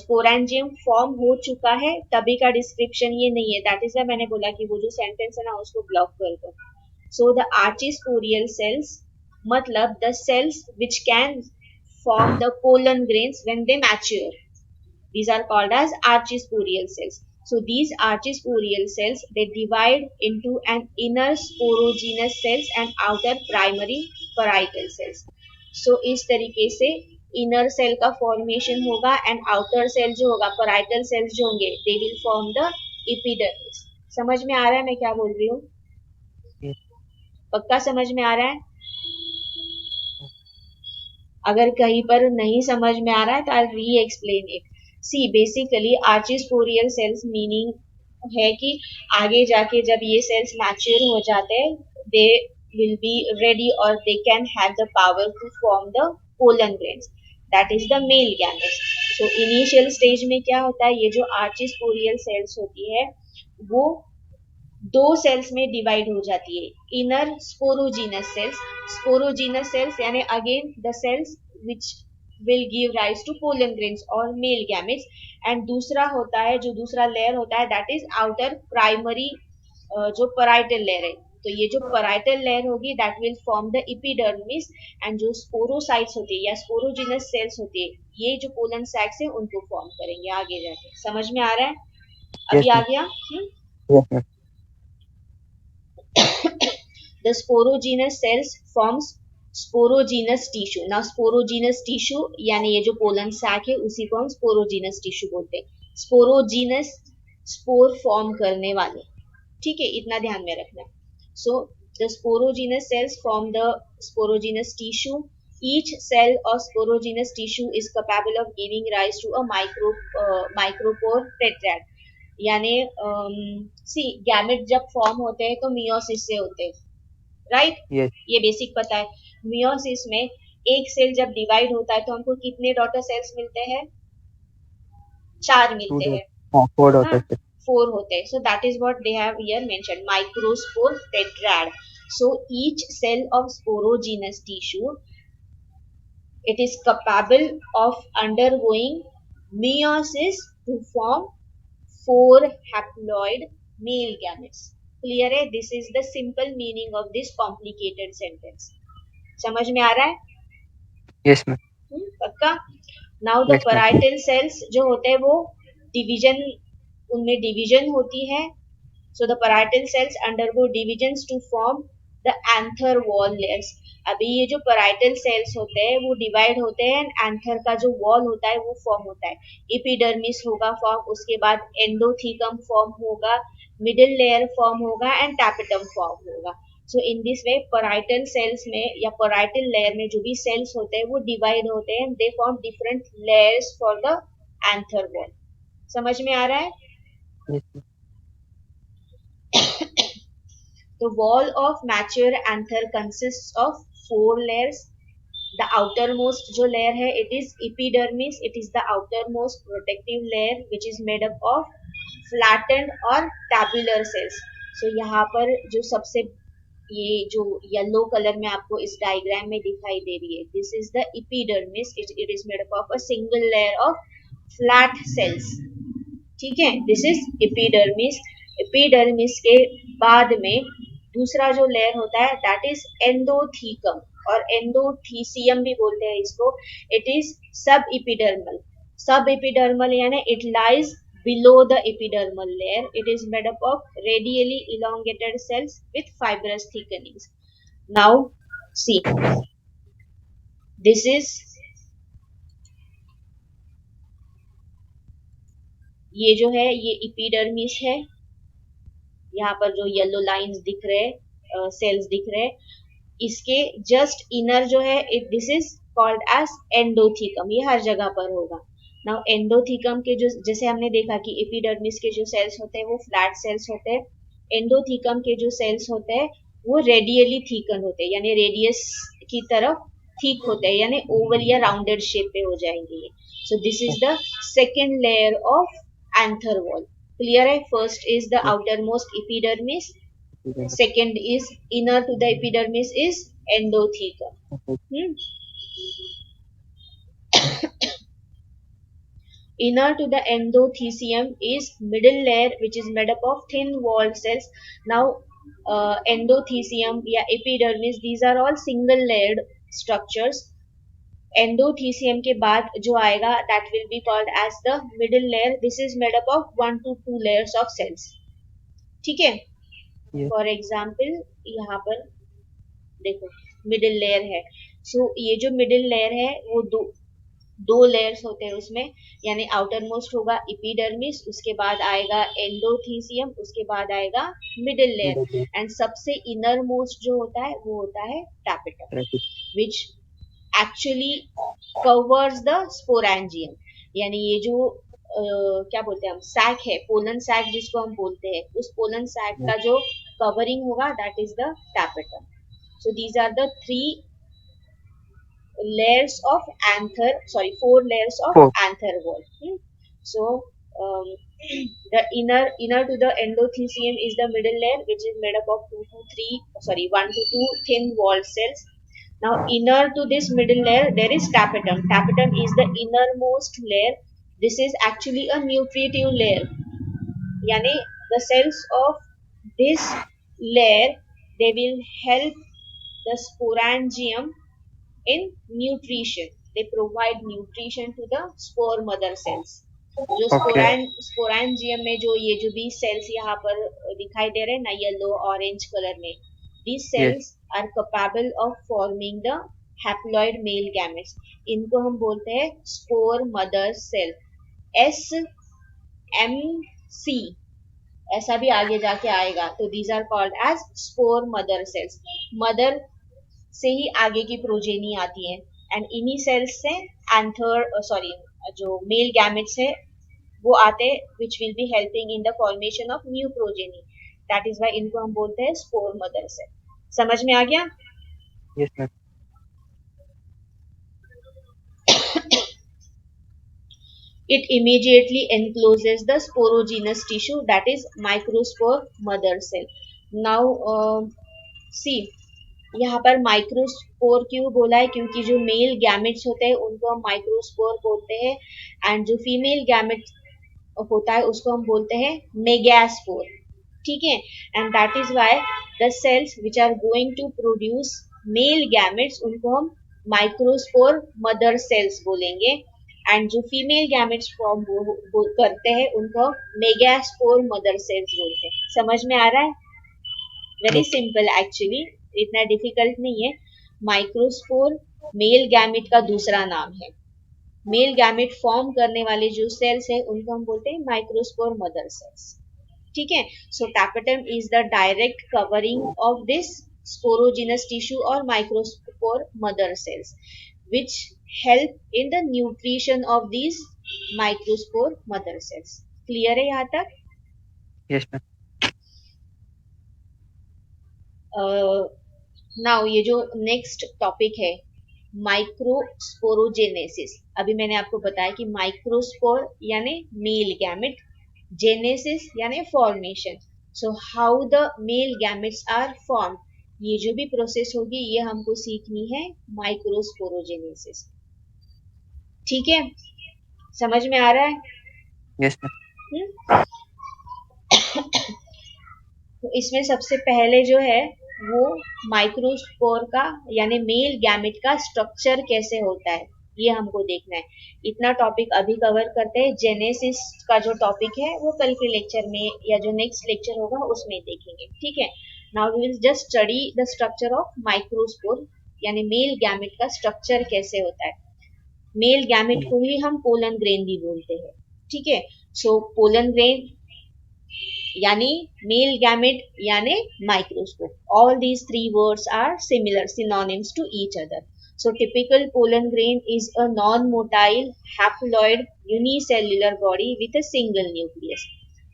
स्पोरेंजियम फॉर्म हो चुका है तभी का डिस्क्रिप्शन ये नहीं है। दैट इज वाई मैंने बोला कि वो जो सेंटेंस है ना उसको ब्लॉक कर दो। सो द आर्चिस्पोरियल सेल्स मतलब the cells which can form the pollen grains when they mature. These are called as archisporial cells. So these archisporial cells they divide into an inner sporogenous cells and outer primary parietal cells. So इस तरीके से inner cell का formation होगा and outer cell जो होगा, parietal cells जो होंगे, they will form the epidermis. समझ में आ रहा है मैं क्या बोल रही हूँ? Yes. पक्का समझ में आ रहा है? अगर कहीं पर नहीं समझ में आ रहा है तो I re explain it. See basically archesporial cells meaning है कि आगे जाके जब ये सेल्स मैच्योर हो जाते हैं, दे विल बी रेडी और they can have the power to form the pollen grains, that is the male gametes. So initial stage में क्या होता है, ये जो आर्चिस्पोरियल सेल्स होती है वो दो सेल्स में डिवाइड हो जाती है। Inner sporogenous cells, sporogenous cells यानी again the cells which will give rise to pollen grains और मेल गैमेट्स, एंड दूसरा होता है, जो दूसरा लेयर होता है दैट इज आउटर प्राइमरी, जो पैराइटल लेयर है। तो ये जो पैराइटल लेयर होगी that will form the epidermis, and जो स्पोरोसाइट्स होती है या स्पोरोजीनस सेल्स होती है, ये जो पोलन सैक्स है उनको फॉर्म करेंगे आगे जाके। समझ में आ रहा है? Yes, अभी आ ma'am. गया? Yes, ma'am. The sporogenous cells forms sporogenous tissue. Now sporogenous tissue यानी ये जो पोलन सैक है उसी को हम स्पोरोजीनस टिश्यू बोलते हैं। स्पोरोजीनस स्पोर फॉर्म करने वाले, ठीक है, इतना ध्यान में रखना। So the sporogenous cells form the sporogenous tissue. Each cell of sporogenous tissue is capable of giving rise to a micropore tetrad. यानी सी गैमेट जब फॉर्म होते हैं तो मियोसिस से होते हैं, राइट? Yes. ये बेसिक पता है। मियोसिस में एक सेल जब डिवाइड होता है तो हमको कितने डॉटर सेल्स मिलते हैं? 4 Two मिलते daughters. हैं। Four हाँ, daughters. 4 होते हैं। So that is what they have here mention, microspore tetrad. So each cell of sporogenous tissue, it is capable of undergoing meiosis to form 4 haploid male gametes. Clear है? This is the simple meaning of this complicated sentence. समझ में आ रहा है? Yes, ma'am. पक्का? Now the Yes, ma'am. parietal cells जो होते हैं वो डिवीजन, उनमें डिवीजन होती है। So the parietal cells undergo divisions to form the anther wall layers. अभी ये जो parietal cells होते हैं वो डिवाइड होते हैं, एंथर का जो वॉल होता है वो फॉर्म होता है। एपिडर्मिस होगा फॉर्म, उसके बाद एंडोथीकम फॉर्म होगा, मिडिल लेयर फॉर्म होगा एंड टैपेटम फॉर्म होगा। So in this way parietal cells में या parietal layer में जो भी cells होते हैं वो डिवाइड होते हैं, they form different layers for the anther wall. समझ में आ रहा है? Yes, ma'am. The wall of mature anther consists of 4 layers. The outermost जो layer है, it is epidermis. It is the outermost protective layer which is made up of flattened और tabular cells. So यहाँ पर जो सबसे ये जो yellow colour में आपको इस डायग्राम में दिखाई दे रही है, this is the epidermis. It is made up of a single layer of flat cells. ठीक है, दिस इज एपिडर्मिस। एपिडर्मिस के बाद में दूसरा जो लेयर होता है दैट इज एंडोथीकम, और एंडोथीसियम भी बोलते हैं इसको। इट इज सब एपिडर्मल। सब एपिडर्मल यानी it lies below the epidermal layer. It is made up of radially elongated cells with fibrous thickenings. Now see, this is, ये जो है ये एपिडर्मिस है। यहाँ पर जो येलो लाइंस दिख रहे, सेल्स दिख रहे, इसके जस्ट इनर जो है दिस इज कॉल्ड एज एंडोथीकम। ये हर जगह पर होगा। नाउ एंडोथीकम के जो, जैसे हमने देखा कि एपिडर्मिस के जो सेल्स होते हैं वो फ्लैट सेल्स होते हैं, एंडोथीकम के जो सेल्स होते हैं वो रेडियली थीकन होते हैं, यानी रेडियस की तरफ ठीक होते हैं, यानी ओवल या राउंडेड शेप पे हो जाएंगे। So this is the second layer of anther wall. Clear है? First is the Yes. outermost epidermis, Yes. second is inner to the epidermis is endothecum. Okay. Inner to the endothecium is middle layer which is made up of thin walled cells. Now endothecium या epidermis, these are all single layered structures. Endothecium के बाद जो आएगा that will be called as the middle layer. This is made up of 1 to 2 layers of cells. ठीक है? Yes. For example यहाँ पर देखो मिडिल लेयर है। सो ये जो मिडिल लेयर है वो दो दो लेयर्स होते हैं उसमें, यानी आउटर मोस्ट होगा इपिडर्मिस, उसके बाद आएगा एंडोथीसियम, उसके बाद आएगा middle middle layer, layer. And सबसे इनर मोस्ट जो होता है वो होता है tapetum, traffic. Which actually covers the sporangium, यानी ये जो क्या बोलते हैं हम, सैक है, पोलन सैक जिसको हम बोलते हैं, उस पोलन सैक यस। का जो कवरिंग होगा that is the tapetum. So these are the three layers of anther, sorry, four layers of four. anther wall. So um, the inner to the endothecium is the middle layer, which is made up of one to two thin walled cells. Now inner to this middle layer there is tapetum. Tapetum is the innermost layer. This is actually a nutritive layer. Yani the cells of this layer, they will help the sporangium in nutrition. They provide nutrition to the spore mother cells. जो okay. Sporangium में जो ये जो भी sales यहाँ पर दिखाई दे रहे हैं ना, येलो ऑरेंज कलर में, these yes. cells are capable of forming the haploid male gametes. इनको हम बोलते हैं स्पोर मदर सेल, SMC, ऐसा भी आगे जाके आएगा. तो these are called as spore mother cells. Mother से ही आगे की प्रोजेनी आती है, एंड इन्हीं सेल्स से एंथर सॉरी जो मेल गैमेट्स है वो आते हैं, which will be helping in the formation of new progeny. That is why इनको हम बोलते हैं स्पोर मदर सेल. समझ में आ गया? Yes ma'am. It immediately encloses the sporogenous tissue, that is microspore mother cell. Now see, यहाँ पर microspore क्यों बोला है, क्योंकि जो मेल गैमेट्स होते हैं उनको हम माइक्रोस्पोर बोलते हैं, एंड जो फीमेल गैमेट होता है उसको हम बोलते हैं मेगास्पोर. ठीक है, and that is why the cells which are going to produce male gametes उनको हम माइक्रोस्पोर मदर सेल्स बोलेंगे, एंड जो फीमेल गैमेट्स फॉर्म करते हैं उनको मेगास्पोर मदर सेल्स बोलते हैं. समझ में आ रहा है? Very okay. सिंपल एक्चुअली, इतना डिफिकल्ट नहीं है. माइक्रोस्पोर मेल गैमेट का दूसरा नाम है. मेल गैमेट फॉर्म करने वाले जो सेल्स है उनको हम बोलते हैं माइक्रोस्पोर मदर सेल्स. ठीक है, so tapetum is the direct covering of this sporogenous tissue और microspore mother cells which help in the nutrition of these microspore mother cells. Clear है यहाँ तक? Yes ma'am. नाउ ये जो नेक्स्ट टॉपिक है microsporogenesis. अभी मैंने आपको बताया कि माइक्रोस्पोर यानी मेल गैमेट, जेनेसिस यानी formation. So how the male gametes are form, ये जो भी प्रोसेस होगी ये हमको सीखनी है माइक्रोस्पोरोजेनेसिस. ठीक है, समझ में आ रहा है? Yes ma'am. तो इसमें सबसे पहले जो है वो माइक्रोस्पोर का यानी मेल गैमेट का स्ट्रक्चर कैसे होता है ये हमको देखना है. इतना टॉपिक अभी कवर करते हैं. जेनेसिस का जो टॉपिक है वो कल के लेक्चर में या जो नेक्स्ट लेक्चर होगा उसमें देखेंगे. ठीक है, now we will just study the structure of microspore यानी मेल गैमेट का स्ट्रक्चर कैसे होता है. मेल गैमेट को ही हम पोलन ग्रेन भी बोलते हैं. ठीक है, सो पोलन ग्रेन यानी मेल गैमेट यानी microscope. All these three words are similar, synonyms to each other. So typical pollen grain is a non-motile haploid unicellular body with a single nucleus.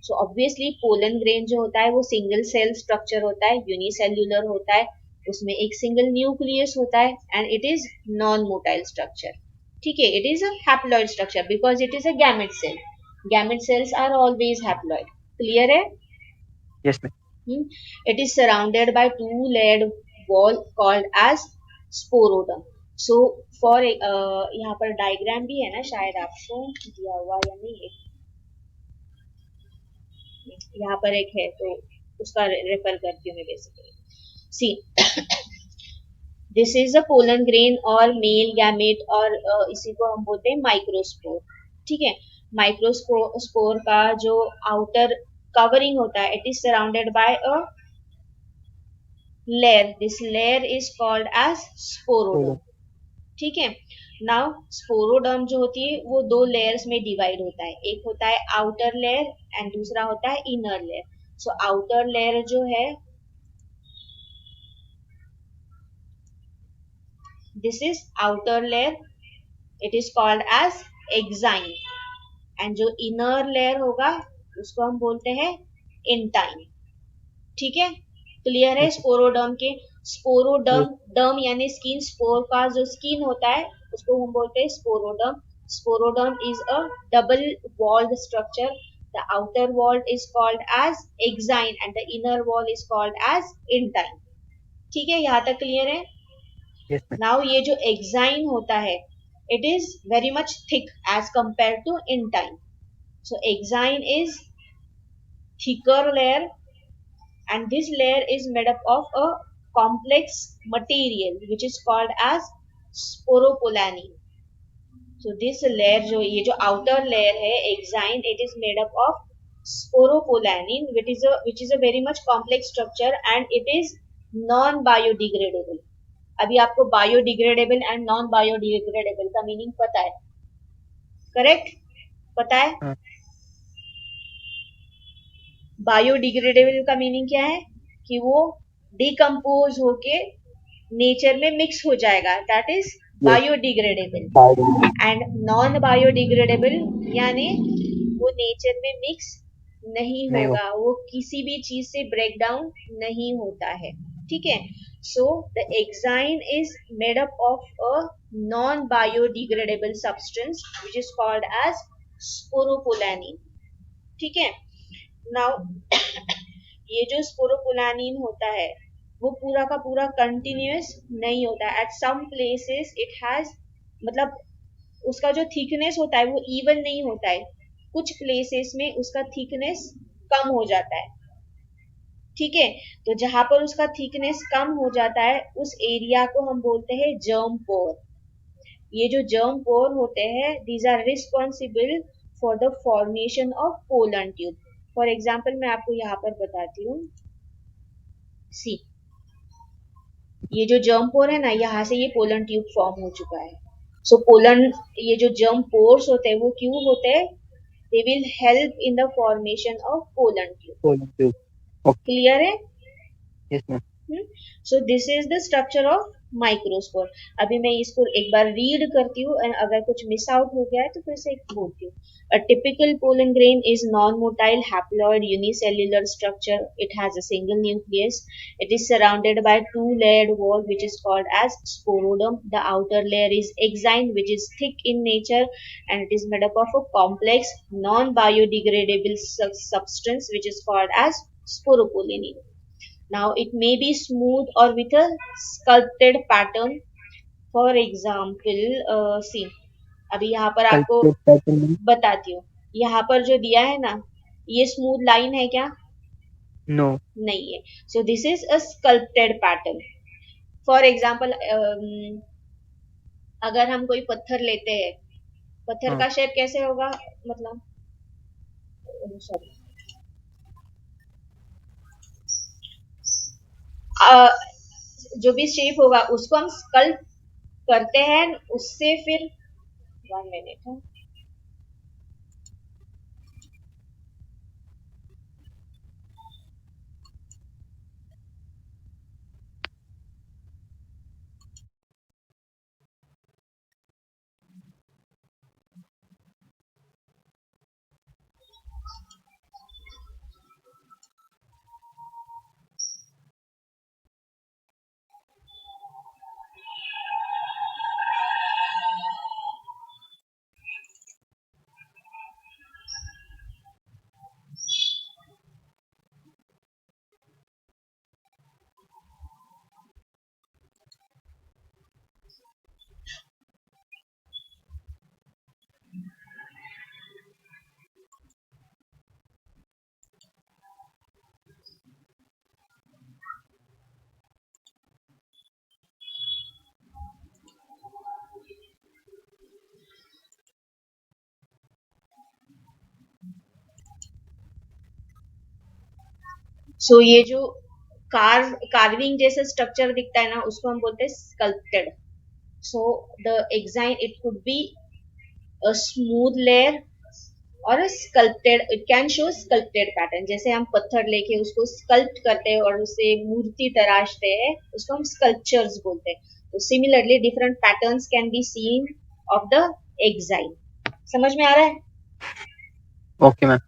So obviously pollen grain जो होता है वो single cell structure होता है, unicellular होता है, उसमें एक single nucleus होता है, and it is non-motile structure. ठीक है, it is a haploid structure because it is a gamete cell. Gamete cells are always haploid. Clear है? Yes ma'am. It is surrounded by two-layered wall called as sporoderm. So for यहाँ पर diagram भी है ना, शायद आपको दिया हुआ या नहीं, यहाँ पर एक है तो उसका रेफर करती हूँ मैं basically. See, this is a pollen grain और मेल गैमेट और इसी को हम बोलते हैं माइक्रोस्पोर. ठीक है, माइक्रोस्पोर का जो आउटर कवरिंग होता है, it is surrounded by a layer. This layer is called as sporoderm. ठीक है, नाउ स्पोरोडर्म जो होती है वो दो लेयर्स में डिवाइड होता है, एक होता है आउटर लेयर एंड दूसरा होता है inner layer. So outer layer जो है, this is outer layer, it is called as exine. And जो इनर लेयर होगा उसको हम बोलते हैं इंटाइन. ठीक है, क्लियर है ओके. स्पोरोडर्म के. यस. स्पोरोडर्म, डर्म यानी स्किन, स्पोर का जो स्किन होता है उसको हम बोलते हैं sporoderm. Sporoderm is a double walled structure. The outer wall is called as exine and the inner wall is called as intine. ठीक है, यहाँ तक क्लियर है. Yes ma'am. नाउ ये जो एक्साइन होता है, it is very much thick as compare to intine. So exine is thicker layer, and this layer is made up of a complex material which is called as sporopolani. So this layer, जो ये जो outer layer है exine, it is made up of sporopolani, which is a very much complex structure and it is non biodegradable. अभी आपको biodegradable and non biodegradable का meaning पता है, correct? पता है. हाँ. बायोडिग्रेडेबल का मीनिंग क्या है? कि वो डिकम्पोज होके नेचर में मिक्स हो जाएगा, that is yes. Biodegradable. Biodegradable. And non biodegradable यानी वो नेचर में मिक्स नहीं नहीं हो. होगा, वो किसी भी चीज से ब्रेक डाउन नहीं होता है. ठीक है, so the exine is made up of a non biodegradable substance which is called as sporopollenin. ठीक है. नाउ ये जो स्पोरोपोलानिन होता है वो पूरा का पूरा कंटिन्यूअस नहीं होता. At some places it has, मतलब उसका जो थिकनेस होता है वो इवन नहीं होता है. कुछ प्लेसेस में उसका थिकनेस कम हो जाता है. ठीक है, तो जहां पर उसका थिकनेस कम हो जाता है उस एरिया को हम बोलते हैं जर्म पोर. ये जो जर्म पोर होते हैं, these are responsible for the formation of pollen tube. For example मैं आपको यहाँ पर बताती हूँ. सी, ये जो जर्म पोर है ना, यहाँ से ये पोलन ट्यूब फॉर्म हो चुका है. सो पोलन, ये जो जर्म पोर्स होते हैं वो क्यों होते हैं? They will help in the formation of pollen tube. Pollen tube. Okay. Clear है? Yes ma'am. So this is the structure of microspore. अभी मैं इसको एक बार रीड करती हूँ एंड अगर कुछ मिस आउट हो गया है तो फिर से बोलती हूँ. A typical pollen grain is non-motile haploid unicellular structure. It has a single nucleus. It is surrounded by two-layered wall which is called as sporoderm. The outer layer is exine, which is thick in nature and it is made up of a complex non-biodegradable substance which is called as sporopollenin. Now it may be smooth or with a sculpted pattern. For example, see, अभी यहाँ पर आपको culture pattern. बताती हूँ. यहाँ पर जो दिया है ना, ये स्मूथ लाइन है क्या? नो. नहीं है. So this is a sculpted pattern. For example, अगर हम कोई पत्थर लेते हैं, पत्थर हाँ. का शेप कैसे होगा? मतलब सॉरी, जो भी शेप होगा उसको हम स्कल्प करते हैं, उससे फिर 1 मिनट. सो ये जो कार्विंग जैसा स्ट्रक्चर दिखता है ना, उसको हम बोलते हैं sculpted. So the exine, it could be a smooth layer और sculpted, it can show sculpted pattern, जैसे हम पत्थर लेके उसको स्कल्प्ट करते हैं और उसे मूर्ति तराशते हैं, उसको हम स्कल्पचर्स बोलते हैं. तो similarly different patterns can be seen of the exine. समझ में आ रहा है? Okay ma'am.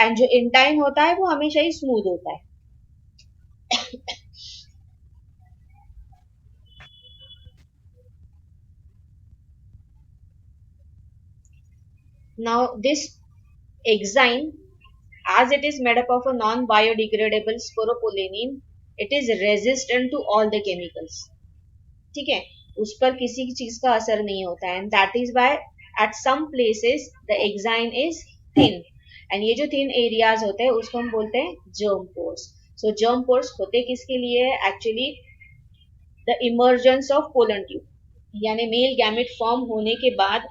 एंड जो इंटाइन होता है वो हमेशा ही स्मूथ होता है. Now this exine, as it is made up of a non-biodegradable sporopollenin, it is resistant to all the chemicals. ठीक है, उस पर किसी चीज का असर नहीं होता है. And that is why at some places the exine is thin. And ये जो थिन एरियाज होते हैं उसको हम बोलते हैं जर्म पोर्स. सो जर्म पोर्स होते किसके लिए? Actually the emergence of pollen tube, यानी मेल गैमेट फॉर्म होने के बाद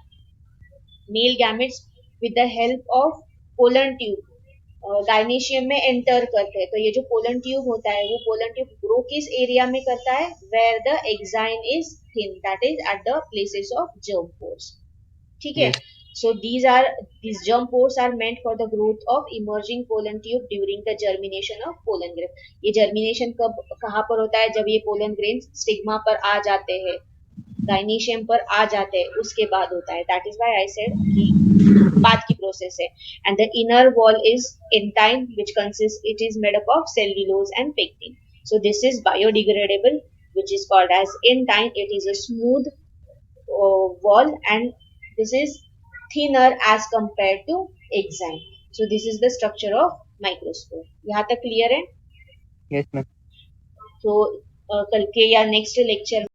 male gametes with the help of pollen tube gynoecium में एंटर करते हैं. तो ये जो पोलन ट्यूब होता है वो पोलन ट्यूब ग्रो किस एरिया में करता है? Where the exine is thin, that is at the places of germ pores. ठीक है. Yes. So these germ pores are meant for the growth of emerging pollen tube during the germination of pollen grain. ये germination कब कहाँ पर होता है? जब ये pollen grains स्टिग्मा पर आ जाते हैं, गाइनेशियम पर आ जाते हैं, उसके बाद होता है. That is why I said कि बाद की प्रोसेस है. And the inner wall is intine which consist, it is made up of cellulose and pectin. So this is biodegradable which is called as intine. It is a smooth wall and this is thinner as compared to exine. So this is the structure of microspore. यहाँ तक clear है? Yes ma'am. तो कल के या next lecture